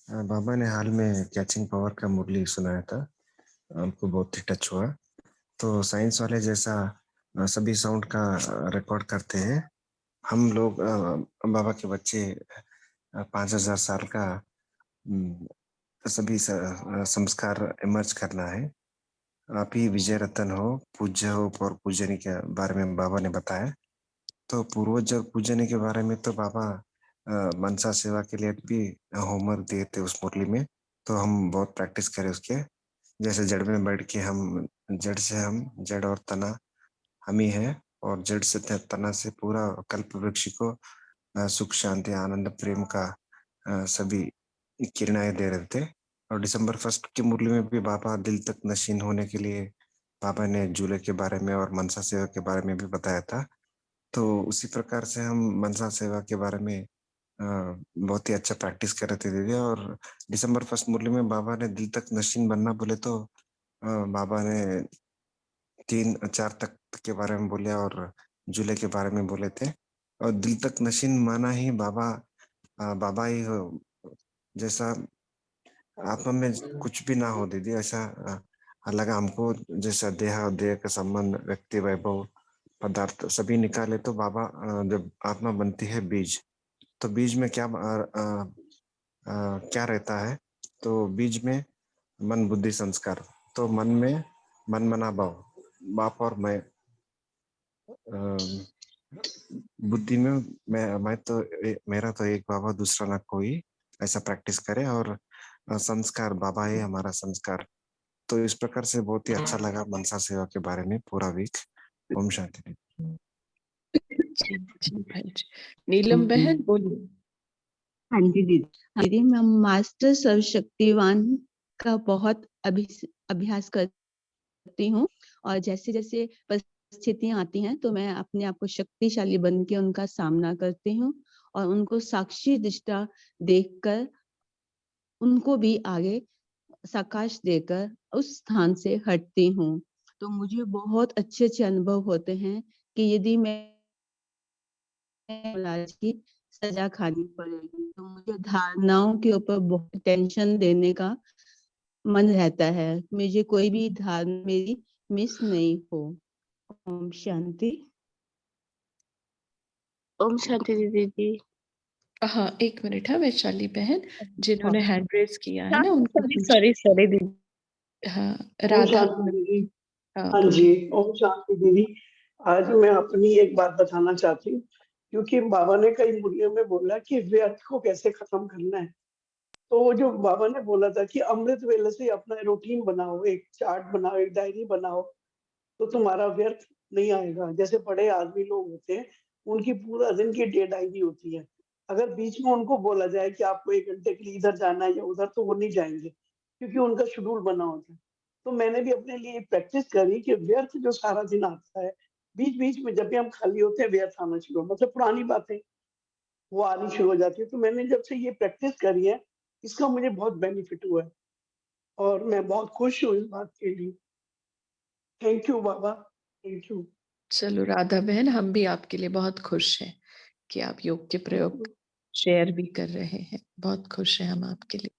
बाबा ने हाल में कैचिंग पावर का मुरली सुनाया था, हमको बहुत ही टच हुआ। तो साइंस वाले जैसा सभी साउंड का रिकॉर्ड करते हैं, हम लोग बाबा के बच्चे 5000 साल का सभी संस्कार इमर्ज करना है। आप ही विजय रतन हो, पूज्य हो और पूजनी के बारे में बाबा ने बताया। तो पूर्वज और पूजनी के बारे में तो बाबा मनसा सेवा के लिए भी होमवर्क दिए थे उस मुरली में, तो हम बहुत प्रैक्टिस करें उसके। जैसे जड़ में बैठ के हम जड़ और तना हम ही है और जड़ से तना से पूरा कल्प वृक्ष को सुख शांति आनंद प्रेम का सभी किरणाएं दे रहे थे। और दिसंबर 1 की मुरली में भी बाबा दिल तक नशीन होने के लिए बाबा ने झूले के बारे में और मनसा सेवा के बारे में भी बताया था। तो उसी प्रकार से हम मनसा सेवा के बारे में बहुत ही अच्छा प्रैक्टिस कर रहे थे दीदी। और दिसंबर 1 मुरली में बाबा ने दिल तक नशीन बनना बोले तो बाबा ने 3-4 तक के बारे में बोले और झूले के बारे में बोले थे। और दिल तक नशीन माना ही बाबा ही हो, जैसा आत्मा में कुछ भी ना हो दीदी, ऐसा लगा हमको जैसे देह और देह का संबंध, व्यक्ति, वैभव, पदार्थ सभी निकाले तो बाबा जब आत्मा बनती है बीज, तो बीज में क्या रहता है? तो बीज में मन, बुद्धि, संस्कार। तो मन में मन मना भाव, बाप और मैं, बुद्धि में मैं तो मेरा तो एक बाबा दूसरा ना कोई, ऐसा प्रैक्टिस करे। और संस्कार, बाबा है हमारा संस्कार। तो इस प्रकार से बहुत ही अच्छा लगा मनसा सेवा के बारे में पूरा वीक। ओम शांति। जी जी भाई जी। नीलम बहन बोलिए। हाँ जी दीदी। दीदी मैं मास्टर सर्वशक्तिवान का बहुत अभ्यास करती हूँ, और जैसे जैसे परिस्थितियां आती हैं तो मैं अपने आप को शक्तिशाली बन के उनका सामना करती हूँ, और उनको साक्षी दृष्टा देखकर उनको भी आगे साकाश देकर उस स्थान से हटती हूँ। तो मुझे बहुत अच्छे अच्छे अनुभव होते हैं कि यदि मैं लालच की सजा खानी पड़ेगी तो मुझे धारणाओं के ऊपर बहुत टेंशन देने का मन रहता है, मुझे कोई भी धारणा मेरी मिस नहीं हो। ओम शांति। ओम शांति दीदी जी। हाँ, 1 मिनट है वैशाली बहन, जिन्होंने हैंड रेज किया है ना उनको सॉरी दीदी। हाँ, ओम राधा शांति दीदी। हाँ हाँ बोलिए। जी, ओम शांति दीदी। आज मैं अपनी एक बात बताना चाहती हूँ, क्योंकि बाबा ने कई मुड़ियों में बोला कि व्यर्थ को कैसे खत्म करना है। तो जो बाबा ने बोला था कि अमृत वेले से अपना रूटीन बनाओ, एक चार्ट बनाओ, एक डायरी बनाओ, तो तुम्हारा व्यर्थ नहीं आएगा। जैसे बड़े आदमी लोग होते हैं, उनकी पूरा दिन की डायरी होती है। अगर बीच में उनको बोला जाए कि आपको 1 घंटे के लिए इधर जाना है या उधर, तो वो नहीं जाएंगे, क्योंकि उनका शेड्यूल बना होता है। तो मैंने भी अपने लिए प्रैक्टिस करी कि व्यर्थ जो सारा दिन आता है, बीच बीच में जब भी हम खाली होते हैं व्यर्थ आना शुरू, मतलब पुरानी बातें वो आनी शुरू हो जाती है। तो मैंने जब से ये प्रैक्टिस करी है, इसका मुझे बहुत बेनिफिट हुआ है, और मैं बहुत खुश हूँ इस बात के लिए। Thank you Baba, thank you. चलो राधा बहन, हम भी आपके लिए बहुत खुश हैं कि आप योग के प्रयोग शेयर भी कर रहे हैं। बहुत खुश हैं हम आपके लिए।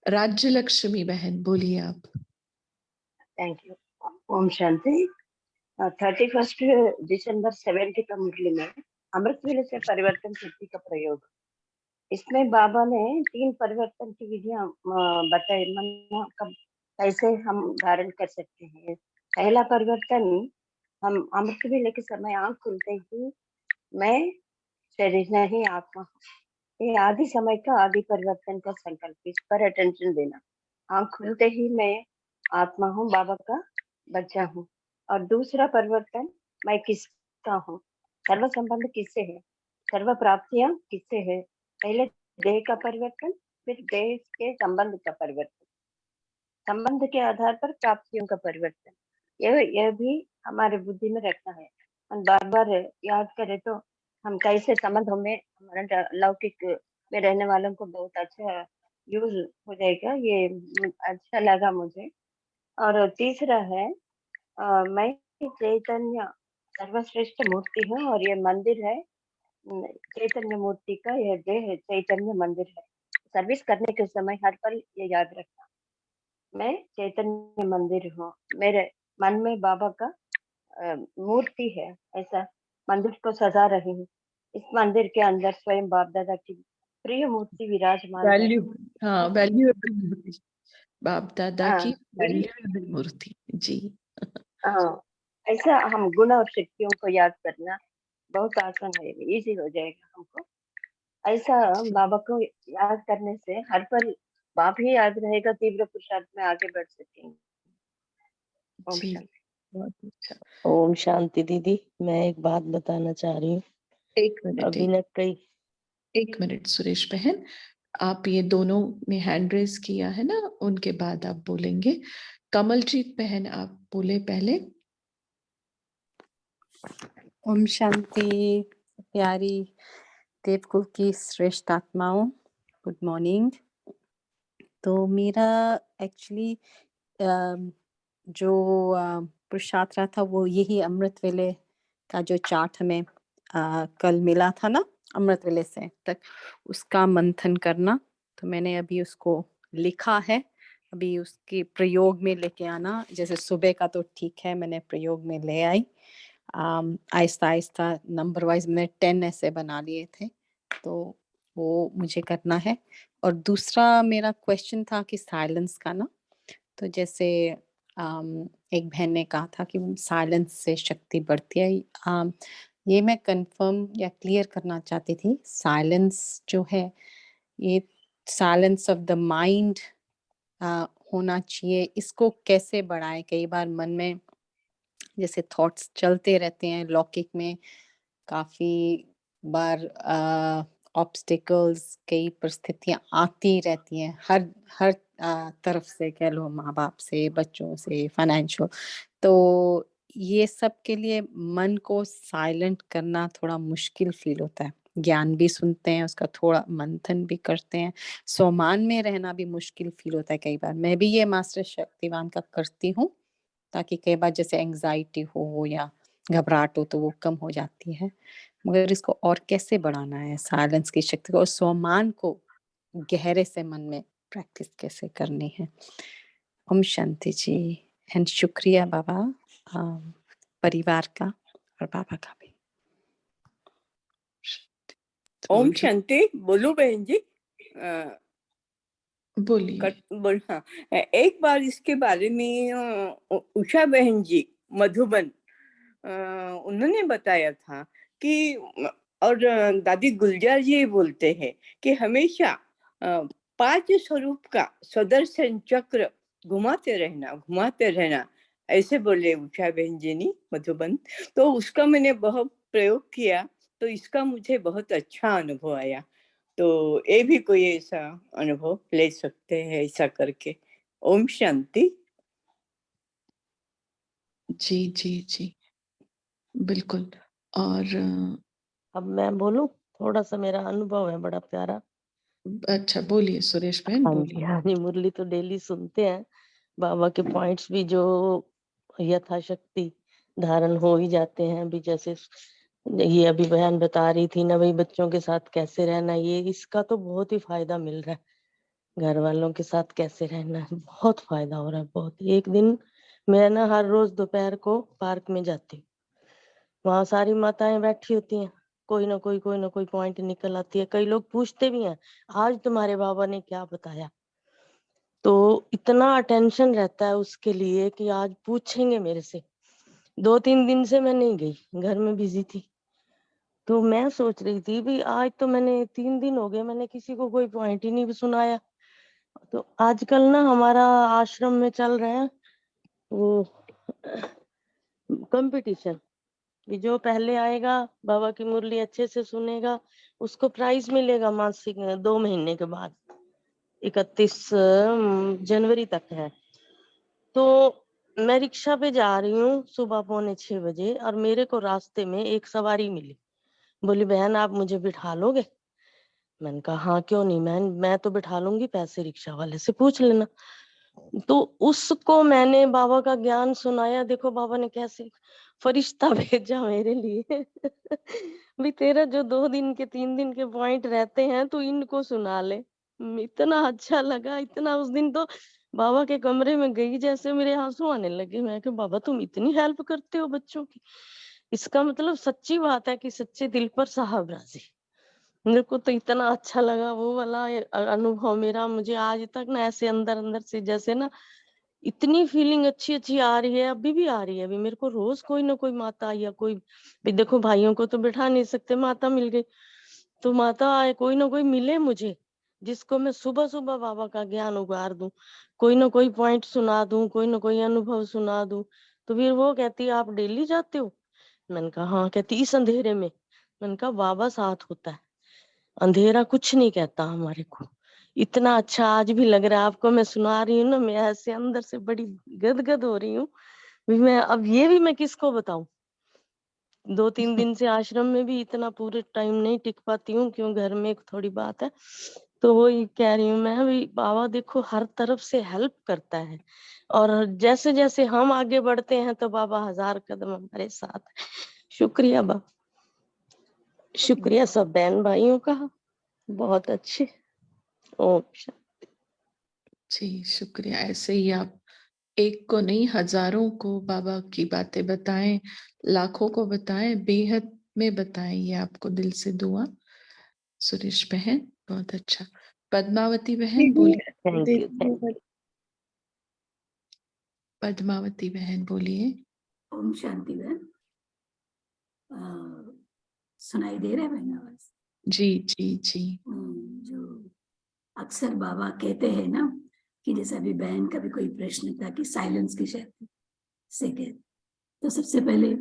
राज्य लक्ष्मी बहन बोलिए आप। Thank you. ओम शांति। 31 दिसंबर 7 की मुरली में अमृत वेले से परिवर्तन शक्ति का प्रयोग, इसमें बाबा ने 3 परिवर्तन की विधियां बताई, मन कब कैसे हम धारण कर सकते हैं। पहला परिवर्तन, हम अमृत वेले के समय आंख खुलते ही मैं शरीर नहीं आत्मा हूं। ये आदि समय का आदि परिवर्तन का संकल्प, इस पर अटेंशन देना। आंख खुलते ही मैं आत्मा हूँ, बाबा का बच्चा हूँ। और दूसरा परिवर्तन, मैं किसका हूँ, सर्व संबंध किससे है, सर्व प्राप्तियां किससे है। पहले देह का परिवर्तन, फिर देह के संबंध का परिवर्तन, संबंध के आधार पर प्राप्तियों का परिवर्तन। यह भी हमारे बुद्धि में रखना है। हम बार बार याद करें तो हम कैसे संबंधों में, हमारा लौकिक में रहने वालों को बहुत अच्छा यूज हो जाएगा। ये अच्छा लगा मुझे। और तीसरा है, मैं चैतन्य सर्वश्रेष्ठ मूर्ति हूँ, और ये मंदिर है चैतन्य मूर्ति का, यह देह चैतन्य मंदिर है। सर्विस करने के समय हर पल ये याद रखना, मैं चैतन्य मंदिर हूँ, मेरे मन में बाबा का मूर्ति है, ऐसा मंदिर को सजा रही हूँ। इस मंदिर के अंदर स्वयं बाप दादा की प्रिय मूर्ति विराजमान है। वैल्यू, हाँ वैल्यूएबल मूर्ति, बाप दादा की मेरी वैल्यूएबल मूर्ति। जी ऐसा हम गुण और शक्तियों को याद करना बहुत आसान है, इजी हो जाएगा हमको। ऐसा बाबा को याद करने से हर पल बाप ही याद रहेगा, तीव्र पुरुषार्थ में आगे बढ़ सकेंगे। ओम जी शांति। बहुत अच्छा। ओम शांति दीदी। मैं एक बात बताना चाह रही हूँ। 1 मिनट, अभी न कई 1 मिनट सुरेश बहन, आप ये दोनों ने हैंड रेज किया है ना, उनके बाद आप बोलेंगे। कमलजीत बहन आप बोले पहले। ओम शांति। प्यारी देवकुल की श्रेष्ठ आत्माओं, गुड मॉर्निंग। तो मेरा एक्चुअली जो पुरुषार्थ रहा था वो यही अमृत वेले का जो चार्ट हमें कल मिला था ना, अमृत वेले से तक उसका मंथन करना। तो मैंने अभी उसको लिखा है, अभी उसके प्रयोग में लेके आना। जैसे सुबह का तो ठीक है, मैंने प्रयोग में ले आई। आहिस्ता आहिस्ता नंबर वाइज मैंने 10 ऐसे बना लिए थे, तो वो मुझे करना है। और दूसरा मेरा क्वेश्चन था कि साइलेंस का ना, तो जैसे एक बहन ने कहा था कि साइलेंस से शक्ति बढ़ती है। ये मैं कंफर्म या क्लियर करना चाहती थी। साइलेंस जो है, ये साइलेंस ऑफ द माइंड होना चाहिए। इसको कैसे बढ़ाएं? कई बार मन में जैसे थॉट्स चलते रहते हैं, लौकिक में काफी बार ऑब्स्टिकल्स, कई परिस्थितियां आती रहती हैं, हर हर तरफ से, कह लो माँ बाप से, बच्चों से, फाइनेंशियल। तो ये सब के लिए मन को साइलेंट करना थोड़ा मुश्किल फील होता है। ज्ञान भी सुनते हैं, उसका थोड़ा मंथन भी करते हैं, सोमान में रहना भी मुश्किल फील होता है कई बार। मैं भी ये मास्टर शक्तिवान का करती हूँ, ताकि कई बार जैसे एंजाइटी हो या घबराहट हो तो वो कम हो जाती है। मगर इसको और कैसे बढ़ाना है, साइलेंस की शक्ति को और सोमान को गहरे से मन में प्रैक्टिस कैसे करनी है? ओम शांति जी। एंड शुक्रिया बाबा, परिवार का और बाबा का भी। ओम शांति। बोलो बहन जी। बोलिए। हाँ, एक बार इसके बारे में उषा बहन जी मधुबन, उन्होंने बताया था कि, और दादी गुलजार जी बोलते हैं कि हमेशा 5 स्वरूप का सुदर्शन चक्र घुमाते रहना, ऐसे बोले उषा बहन जी ने मधुबन। तो उसका मैंने बहुत प्रयोग किया, तो इसका मुझे बहुत अच्छा अनुभव आया। तो ये भी कोई ऐसा अनुभव ले सकते हैं ऐसा करके। ओम शांति। जी जी जी, बिल्कुल। और अब मैं बोलूं, थोड़ा सा मेरा अनुभव है बड़ा प्यारा। अच्छा बोलिए सुरेश बहन, हाँ जी, बोलिए। हाँ जी, मुरली तो डेली सुनते हैं। बाबा के पॉइंट्स भी जो यथाशक्ति धारण हो ही जाते हैं। अभी जैसे ये अभी बयान बता रही थी ना भाई, बच्चों के साथ कैसे रहना, ये इसका तो बहुत ही फायदा मिल रहा है। घर वालों के साथ कैसे रहना है, बहुत फायदा हो रहा है, बहुत। एक दिन मैं ना हर रोज दोपहर को पार्क में जाती हूँ, वहां सारी माताएं बैठी होती हैं, कोई ना कोई पॉइंट निकल आती है। कई लोग पूछते भी हैं, आज तुम्हारे बाबा ने क्या बताया। तो इतना अटेंशन रहता है उसके लिए कि आज पूछेंगे मेरे से। 2-3 दिन से मैं नहीं गई, घर में बिजी थी। तो मैं सोच रही थी भी आज तो मैंने 3 दिन हो गए, मैंने किसी को कोई पॉइंट ही नहीं सुनाया। तो आजकल ना हमारा आश्रम में चल रहा है वो कंपटीशन, जो पहले आएगा बाबा की मुरली अच्छे से सुनेगा, उसको प्राइज मिलेगा मासिक 2 महीने के बाद। 31 जनवरी तक है। तो मैं रिक्शा पे जा रही हूँ सुबह 5:45 बजे, और मेरे को रास्ते में एक सवारी मिली। बोली बहन आप मुझे बिठा लोगे? मैंने कहा हाँ क्यों नहीं, मैं तो बिठा लूंगी, पैसे रिक्शा वाले से पूछ लेना। तो उसको मैंने बाबा का ज्ञान सुनाया। देखो बाबा ने कैसे फरिश्ता भेजा मेरे लिए भी तेरा जो 2 दिन के 3 दिन के पॉइंट रहते हैं तो इनको सुना ले। इतना अच्छा लगा, इतना। उस दिन तो बाबा के कमरे में गई, जैसे मेरे आंसू आने लगे। मैं कि बाबा तुम इतनी हेल्प करते हो बच्चों की, इसका मतलब सच्ची बात है कि सच्चे दिल पर साहब राजी। मेरे को तो इतना अच्छा लगा वो वाला अनुभव मेरा। मुझे आज तक ना ऐसे अंदर अंदर से जैसे ना इतनी फीलिंग अच्छी अच्छी आ रही है, अभी भी आ रही है। अभी मेरे को रोज कोई ना कोई माता या कोई भी, देखो भाइयों को तो बिठा नहीं सकते, माता मिल गई तो माता आए, कोई ना कोई मिले मुझे, जिसको मैं सुबह सुबह बाबा का ज्ञान उगार दूं, कोई ना कोई पॉइंट सुना दूं, कोई ना कोई अनुभव सुना दूं। तो फिर वो कहती आप डेली जाते हो? मैंने कहा हाँ। कहती इस अंधेरे में? मैंने कहा बाबा साथ होता है, अंधेरा कुछ नहीं कहता हमारे को। इतना अच्छा आज भी लग रहा है आपको मैं सुना रही हूँ ना, मैं ऐसे अंदर से बड़ी गदगद हो रही हूँ। मैं अब ये भी मैं किसको बताऊं। 2-3 दिन से आश्रम में भी इतना पूरे टाइम नहीं टिक पाती हूँ, क्यों घर में एक थोड़ी बात है। तो वही कह रही हूँ मैं भी, बाबा देखो हर तरफ से हेल्प करता है, और जैसे जैसे हम आगे बढ़ते हैं तो बाबा 1000 कदम हमारे साथ है। शुक्रिया बाबा, शुक्रिया सब बहन भाइयों का, बहुत अच्छे। ओम शांति। जी, शुक्रिया। ऐसे ही आप एक को नहीं हज़ारों को बाबा की बातें बताएँ, लाखों को बताएँ, बेहद में बताएँ, ये आपको दिल से दुआ। सुरेश बहन, बहुत अच्छा। पद्मावती बहन बोलिए। Thank you, thank you. Padmavati बहन बोलिए। ओम शांति बहन। सुनाई दे रहा है बहन आवाज? जी, जी, जी। जो अक्सर बाबा कहते हैं ना कि जैसे अभी बहन का भी कोई प्रश्न था कि साइलेंस की शक्ति से कहते, तो सबसे पहले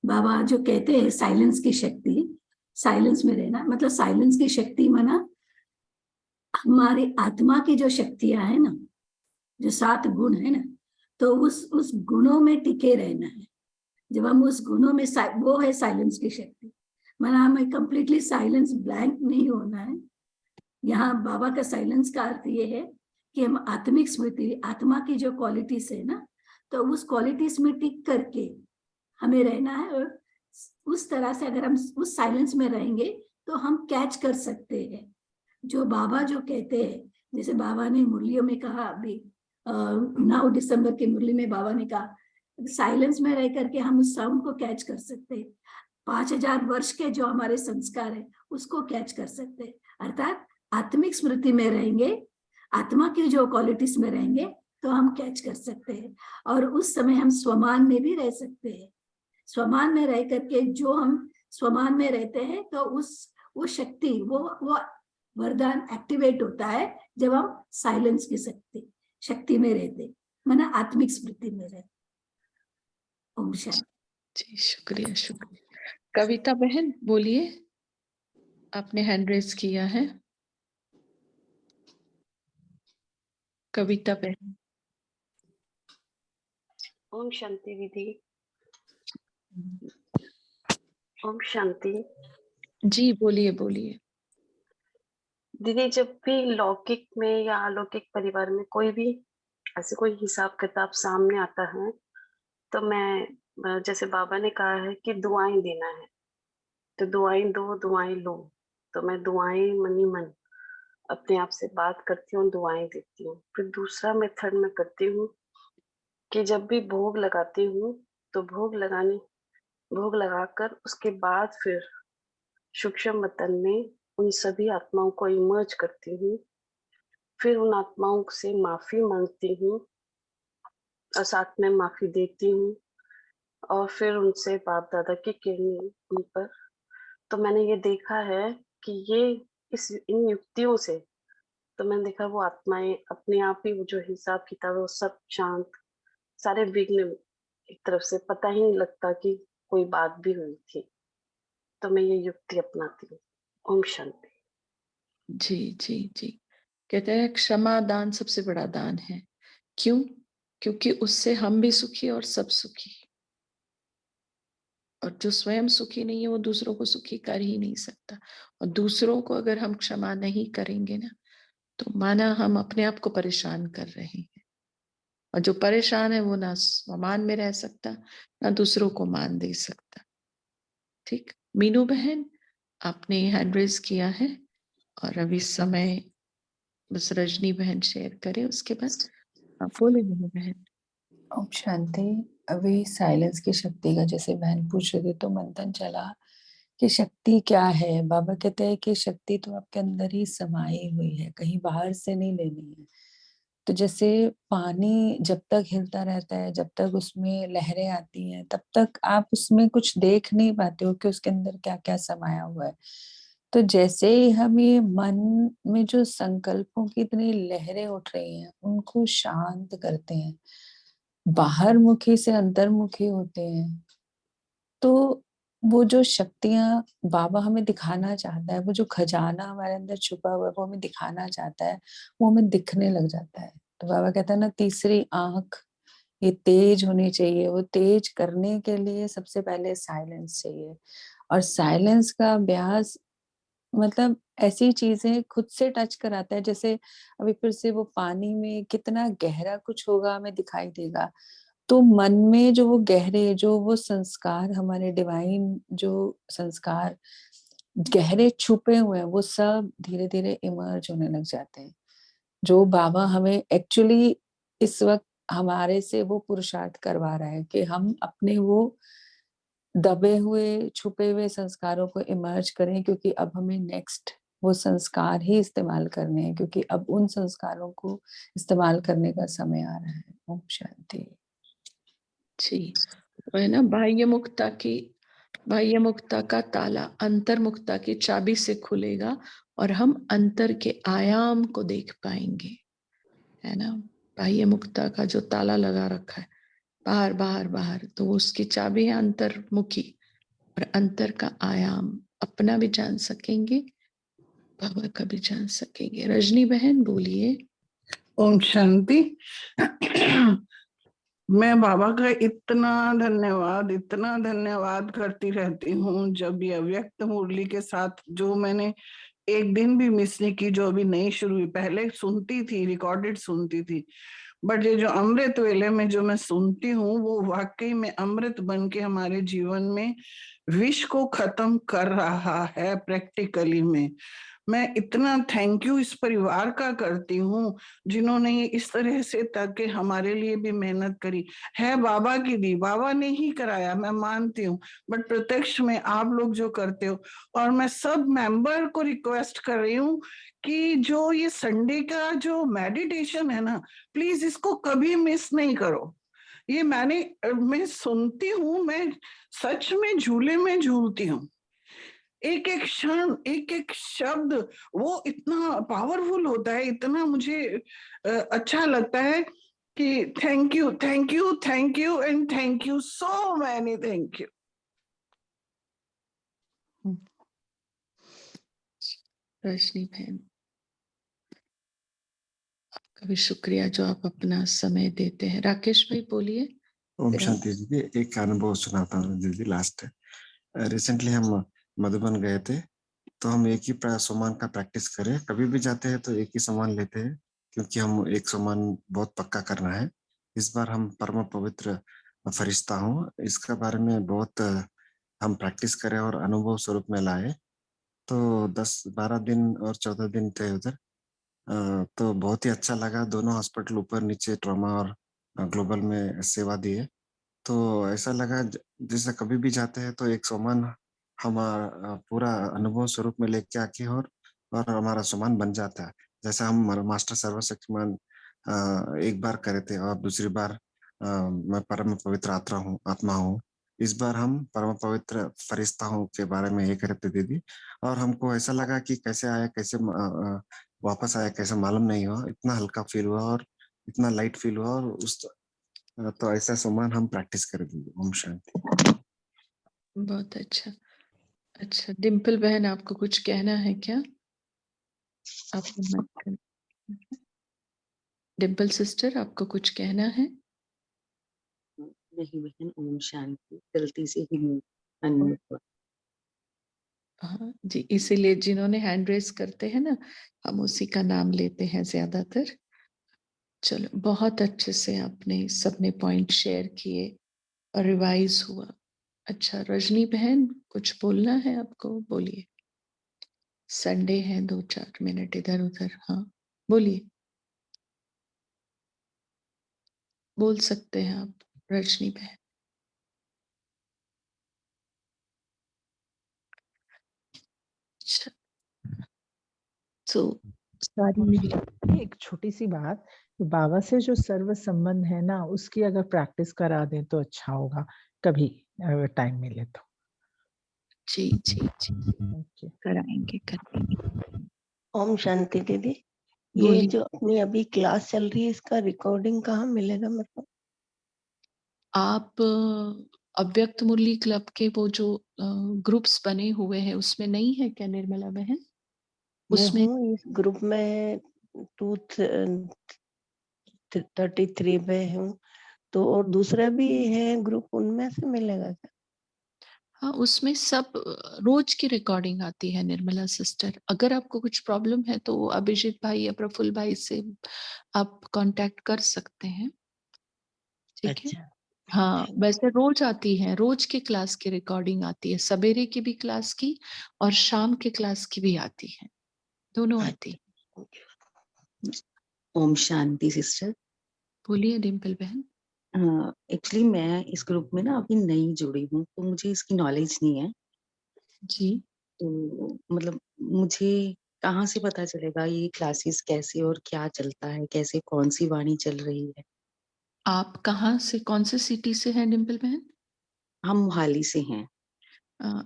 बाबा जो कहते हैं साइलेंस की शक्ति, साइलेंस में रहना मतलब साइलेंस की शक्ति माना हमारी आत्मा की जो शक्तियां है ना, जो 7 गुण है ना, तो उस गुणों में टिके रहना है। जब हम उस गुणों में वो है साइलेंस की शक्ति, माना हमें कंप्लीटली साइलेंस ब्लैंक नहीं होना है। यहाँ बाबा का साइलेंस का अर्थ ये है कि हम आत्मिक स्मृति, आत्मा की जो क्वालिटीज है ना, तो उस क्वालिटीज में टिक करके हमें रहना है। और उस तरह से अगर हम उस साइलेंस में रहेंगे तो हम कैच कर सकते हैं जो बाबा जो कहते हैं। जैसे बाबा ने मुरलियों में कहा, अभी 9 दिसंबर की मुरली में बाबा ने कहा साइलेंस में रह करके हम उस साउंड को कैच कर सकते हैं। 5000 वर्ष के जो हमारे संस्कार है उसको कैच कर सकते हैं। अर्थात आत्मिक स्मृति में रहेंगे, आत्मा की जो क्वालिटीज में रहेंगे तो हम कैच कर सकते हैं। और उस समय हम स्वमान में भी रह सकते हैं। स्वमान में रह करके जो हम स्वमान में रहते हैं तो वो शक्ति, वो वरदान एक्टिवेट होता है जब हम साइलेंस की शक्ति में रहते, माना आत्मिक स्मृति में रहते। ओम शांति। जी, शुक्रिया, शुक्रिया। कविता बहन बोलिए, आपने हैंड रेज किया है। कविता बहन। ओम शांति दीदी। ओम शांति। जी, बोलिए बोलिए। दीदी, जब भी लौकिक में या अलौकिक परिवार में कोई भी ऐसे कोई हिसाब किताब सामने आता है, तो मैं जैसे बाबा ने कहा है कि दुआएं देना है, तो दुआएं दो, दुआएं लो। तो मैं दुआएं मनी मन अपने आप से बात करती हूँ, दुआएं देती हूँ। फिर दूसरा मेथड मैं करती हूँ कि जब भी भोग लगाती हूँ तो भोग लगाकर उसके बाद फिर सूक्ष्म वतन में उन सभी आत्माओं को इमर्ज करती हूँ। फिर उन आत्माओं से माफी मांगती हूँ और साथ में माफी देती हूँ, और फिर उनसे बाप दादा की किरणें उन पर। तो मैंने ये देखा है कि इन युक्तियों से तो मैंने देखा वो आत्माएं अपने आप ही, वो जो हिसाब किताब है वो सब शांत, सारे विघ्न एक तरफ से पता ही नहीं लगता कि कोई बात भी हुई थी। तो मैं ये युक्ति अपनाती हूँ। ओम शांति। जी, जी, जी। कहते हैं क्षमा दान सबसे बड़ा दान है। क्यों? क्योंकि उससे हम भी सुखी और सब सुखी। और जो स्वयं सुखी नहीं है वो दूसरों को सुखी कर ही नहीं सकता। और दूसरों को अगर हम क्षमा नहीं करेंगे ना, तो माना हम अपने आप को परेशान कर रहे हैं। और जो परेशान है वो ना स्वमान में रह सकता, ना दूसरों को मान दे सकता। ठीक, मीनू बहन, आपने हैंड रेज किया है और अभी समय बस रजनी बहन शेयर करे, उसके बाद आप बोले मीनू बहन। ओम शांति। अभी साइलेंस की शक्ति का जैसे बहन पूछ रही थी तो मंथन चला कि शक्ति क्या है। बाबा कहते हैं कि शक्ति तो आपके अंदर ही समाई हुई है, कहीं बाहर से नहीं लेनी है। तो जैसे पानी जब तक हिलता रहता है, जब तक उसमें लहरें आती हैं, तब तक आप उसमें कुछ देख नहीं पाते हो कि उसके अंदर क्या क्या समाया हुआ है। तो जैसे ही हम ये मन में जो संकल्पों की इतनी लहरें उठ रही हैं उनको शांत करते हैं, बाहर मुखी से अंतर्मुखी होते हैं, तो वो जो शक्तियां बाबा हमें दिखाना चाहता है, वो जो खजाना हमारे अंदर छुपा हुआ है वो हमें दिखाना चाहता है, वो हमें दिखने लग जाता है। तो बाबा कहता है ना, तीसरी आंख ये तेज होनी चाहिए। वो तेज करने के लिए सबसे पहले साइलेंस चाहिए। और साइलेंस का अभ्यास मतलब ऐसी चीजें खुद से टच कराता है। जैसे अभी फिर से वो पानी में कितना गहरा कुछ होगा हमें दिखाई देगा, तो मन में जो वो गहरे, जो वो संस्कार, हमारे डिवाइन जो संस्कार गहरे छुपे हुए हैं, वो सब धीरे धीरे इमर्ज होने लग जाते हैं। जो बाबा हमें एक्चुअली इस वक्त हमारे से वो पुरुषार्थ करवा रहा है कि हम अपने वो दबे हुए छुपे हुए संस्कारों को इमर्ज करें, क्योंकि अब हमें नेक्स्ट वो संस्कार ही इस्तेमाल करने हैं, क्योंकि अब उन संस्कारों को इस्तेमाल करने का समय आ रहा है। ओम शांति। जी, वो है ना, बाह्य मुक्ता का ताला अंतर्मुक्ता की चाबी से खुलेगा और हम अंतर के आयाम को देख पाएंगे, है ना। बाह्य मुक्ता का जो ताला लगा रखा है, बाहर बाहर बाहर, तो उसकी चाबी है अंतर्मुखी, और अंतर का आयाम अपना भी जान सकेंगे, बाबा का भी जान सकेंगे। रजनी बहन बोलिए। ओम शांति। मैं बाबा का इतना धन्यवाद करती रहती हूँ। जब ये अव्यक्त मुरली के साथ जो मैंने एक दिन भी मिस नहीं की, जो अभी नई शुरू हुई, पहले सुनती थी, रिकॉर्डेड सुनती थी, बट ये जो अमृत वेले में जो मैं सुनती हूँ वो वाकई में अमृत बन के हमारे जीवन में विष को खत्म कर रहा है प्रैक्टिकली में। मैं इतना थैंक यू इस परिवार का करती हूँ जिन्होंने ये इस तरह से ताकि हमारे लिए भी मेहनत करी है। बाबा की दी, बाबा ने ही कराया, मैं मानती हूँ, बट प्रत्यक्ष में आप लोग जो करते हो। और मैं सब मेंबर को रिक्वेस्ट कर रही हूँ कि जो ये संडे का जो मेडिटेशन है ना, प्लीज इसको कभी मिस नहीं करो। ये मैं सुनती हूँ, मैं सच में झूले में झूलती हूँ। एक एक क्षण, एक एक शब्द वो इतना पावरफुल होता है, इतना मुझे अच्छा लगता है कि thank you thank you thank you and thank you so many, thank you. Rajni बहन, आपका भी शुक्रिया जो आप अपना समय देते हैं। राकेश भाई बोलिए। ओम शांति दीदी, एक अनुभव सुनाता हूँ दीदी। लास्ट रिसेंटली हम मधुबन गए थे, तो हम एक ही सामान का प्रैक्टिस करें। कभी भी जाते हैं तो एक ही सामान लेते हैं, क्योंकि हम एक सामान बहुत पक्का करना है। इस बार हम परम पवित्र फरिश्ता हूँ, इसके बारे में बहुत हम प्रैक्टिस करें और अनुभव स्वरूप में लाए। तो 10-12 दिन और 14 दिन थे उधर, तो बहुत ही अच्छा लगा। दोनों हॉस्पिटल ऊपर नीचे ट्रॉमा और ग्लोबल में सेवा दिए, तो ऐसा लगा जैसे कभी भी जाते हैं तो एक सामान हमारा पूरा अनुभव स्वरूप में लेके आके और हमारा सामान बन जाता है। जैसा हम मास्टर सर्वशक्तिमान एक बार करे थे और दूसरी बार मैं परम पवित्र आत्मा हूँ। इस बार हम परम पवित्र फरिश्ता हूँ के बारे में ये करे थे दीदी, और हमको ऐसा लगा कि कैसे आया, कैसे वापस आया, कैसे मालूम नहीं हुआ। इतना हल्का फील हुआ और इतना लाइट फील हुआ, और उस तो ऐसा सामान हम प्रैक्टिस कर देंगे। ओम शांति। बहुत अच्छा। अच्छा, डिम्पल बहन आपको कुछ कहना है क्या? आप डिम्पल सिस्टर, आपको कुछ कहना है? नहीं बहन, ओम शांति, गलती से ही अनम्यूट हुआ। हाँ जी, इसीलिए जिन्होंने हैंड रेस करते हैं ना, हम उसी का नाम लेते हैं ज्यादातर। चलो, बहुत अच्छे से आपने सबने पॉइंट शेयर किए और रिवाइज हुआ। अच्छा, रजनी बहन कुछ बोलना है आपको? बोलिए। संडे है, 2-4 मिनट इधर उधर, हाँ बोलिए, बोल सकते हैं आप रजनी बहन। अच्छा, तो सारी एक छोटी सी बात, बाबा से जो सर्व संबंध है ना, उसकी अगर प्रैक्टिस करा दें तो अच्छा होगा, कभी अगर टाइम मिले तो। जी जी जी, कराएंगे कराएंगे। ओम शांति दीदी। ये बोलिए। जो अपनी अभी क्लास चल रही है, इसका रिकॉर्डिंग कहाँ मिलेगा मतलब? आप अव्यक्त मुरली क्लब के वो जो ग्रुप्स बने हुए हैं उसमें नहीं है क्या निर्मला बहन? मैं उसमें हूँ इस ग्रुप में 233 में हूँ, तो और दूसरा भी है ग्रुप, उनमें से मिलेगा क्या? हाँ, उसमें सब रोज की रिकॉर्डिंग आती है निर्मला सिस्टर। अगर आपको कुछ प्रॉब्लम है तो अभिजीत भाई या प्रफुल्ल भाई से आप कांटेक्ट कर सकते हैं, ठीक है? अच्छा। हाँ, वैसे रोज आती है, रोज की क्लास की रिकॉर्डिंग आती है, सवेरे की भी क्लास की और शाम के क्लास की भी आती है, दोनों आती है। ओम शांति सिस्टर। बोलिए डिम्पल बहन। एक्चुअली मैं इस ग्रुप में ना अभी नई जुड़ी हूँ, तो मुझे इसकी नॉलेज नहीं है। जी। तो मतलब मुझे कहाँ से पता चलेगा ये क्लासेस कैसे और क्या चलता है, कैसे कौन सी वाणी चल रही है? आप कहाँ से, कौन से सिटी से हैं डिम्पल बहन? हम मोहाली से हैं।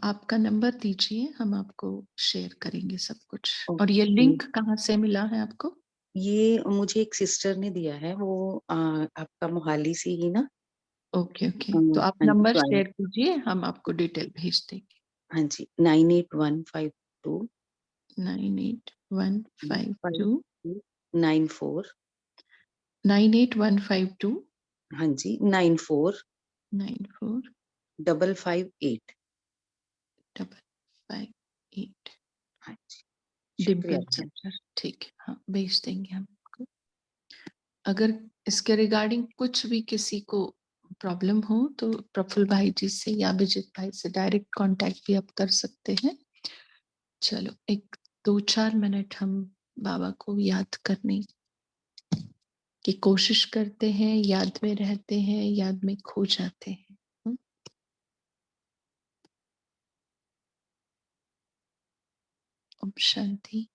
आपका नंबर दीजिए, हम आपको शेयर करेंगे सब कुछ। और ये ओके। लिंक कहाँ से मिला है आपको? ये मुझे एक सिस्टर ने दिया है, वो आपका मोहाली से ही ना? ओके ओके, तो आप हाँ जी, नंबर तो शेयर कीजिए, हम आपको डिटेल भेज देंगे। हाँ जी, 98152 98152 94 98152 हाँ जी 94 94 558। 558। हाँ जी, शुक्रिया डिम्पल बहन। सिस्टर, ठीक है, हाँ भेज देंगे हम आपको। अगर इसके रिगार्डिंग कुछ भी किसी को प्रॉब्लम हो तो प्रफुल्ल भाई जी से या विजित भाई से डायरेक्ट कांटेक्ट भी आप कर सकते हैं। चलो एक 2-4 मिनट हम बाबा को याद करने की कोशिश करते हैं, याद में रहते हैं, याद में खो जाते हैं। ओम शांति।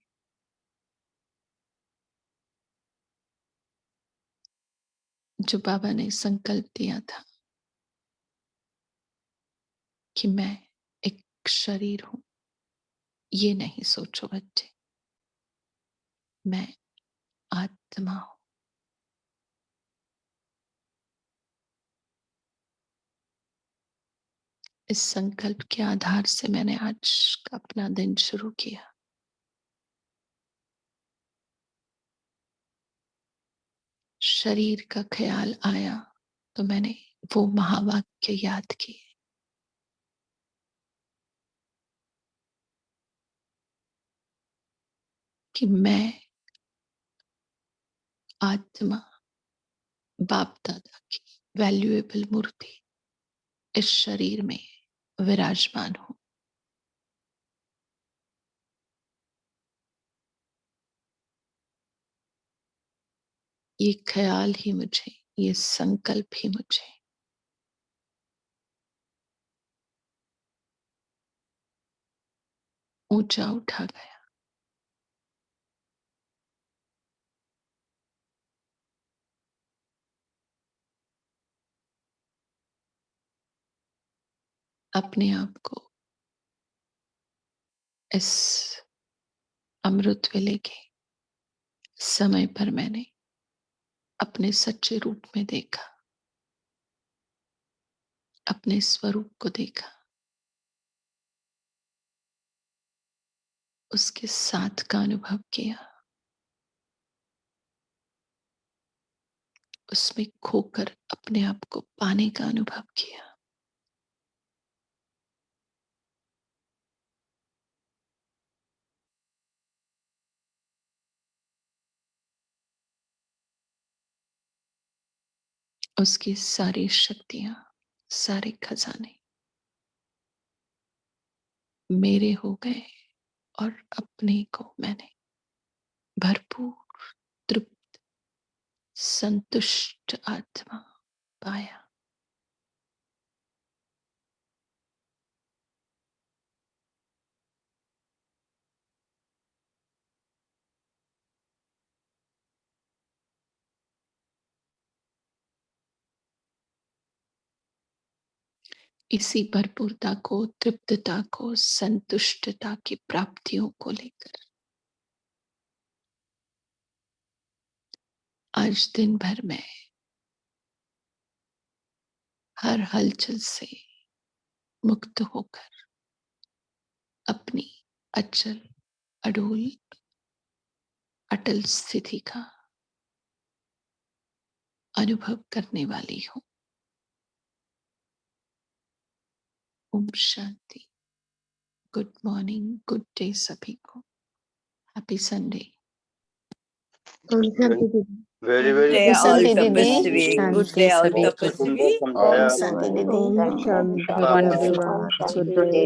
जो बाबा ने संकल्प दिया था कि मैं एक शरीर हूं, ये नहीं सोचो बच्चे, मैं आत्मा हूं। इस संकल्प के आधार से मैंने आज अपना दिन शुरू किया। शरीर का ख्याल आया तो मैंने वो महावाक्य याद किए, कि मैं आत्मा बाप दादा की वैल्यूएबल मूर्ति इस शरीर में विराजमान हूं। ये ख्याल ही मुझे, ये संकल्प ही मुझे ऊंचा उठा गया। अपने आप को इस अमृत वेले के समय पर मैंने अपने सच्चे रूप में देखा, अपने स्वरूप को देखा, उसके साथ का अनुभव किया, उसमें खोकर अपने आप को पाने का अनुभव किया। उसकी सारी शक्तियां, सारे खजाने मेरे हो गए और अपने को मैंने भरपूर, तृप्त, संतुष्ट आत्मा पाया। इसी भरपूरता को, तृप्तता को, संतुष्टता की प्राप्तियों को लेकर आज दिन भर में हर हलचल से मुक्त होकर अपनी अचल, अडोल, अटल स्थिति का अनुभव करने वाली हूं। Om Shanti. Good morning, good day सभी को। Happy Sunday. ओम शांति दीदी। Very, Good very day good. all Good tapasvi. Good शांति day all सभी को। tapasvi. ओम शांति दीदी। Om Shanti good everyone. Good day.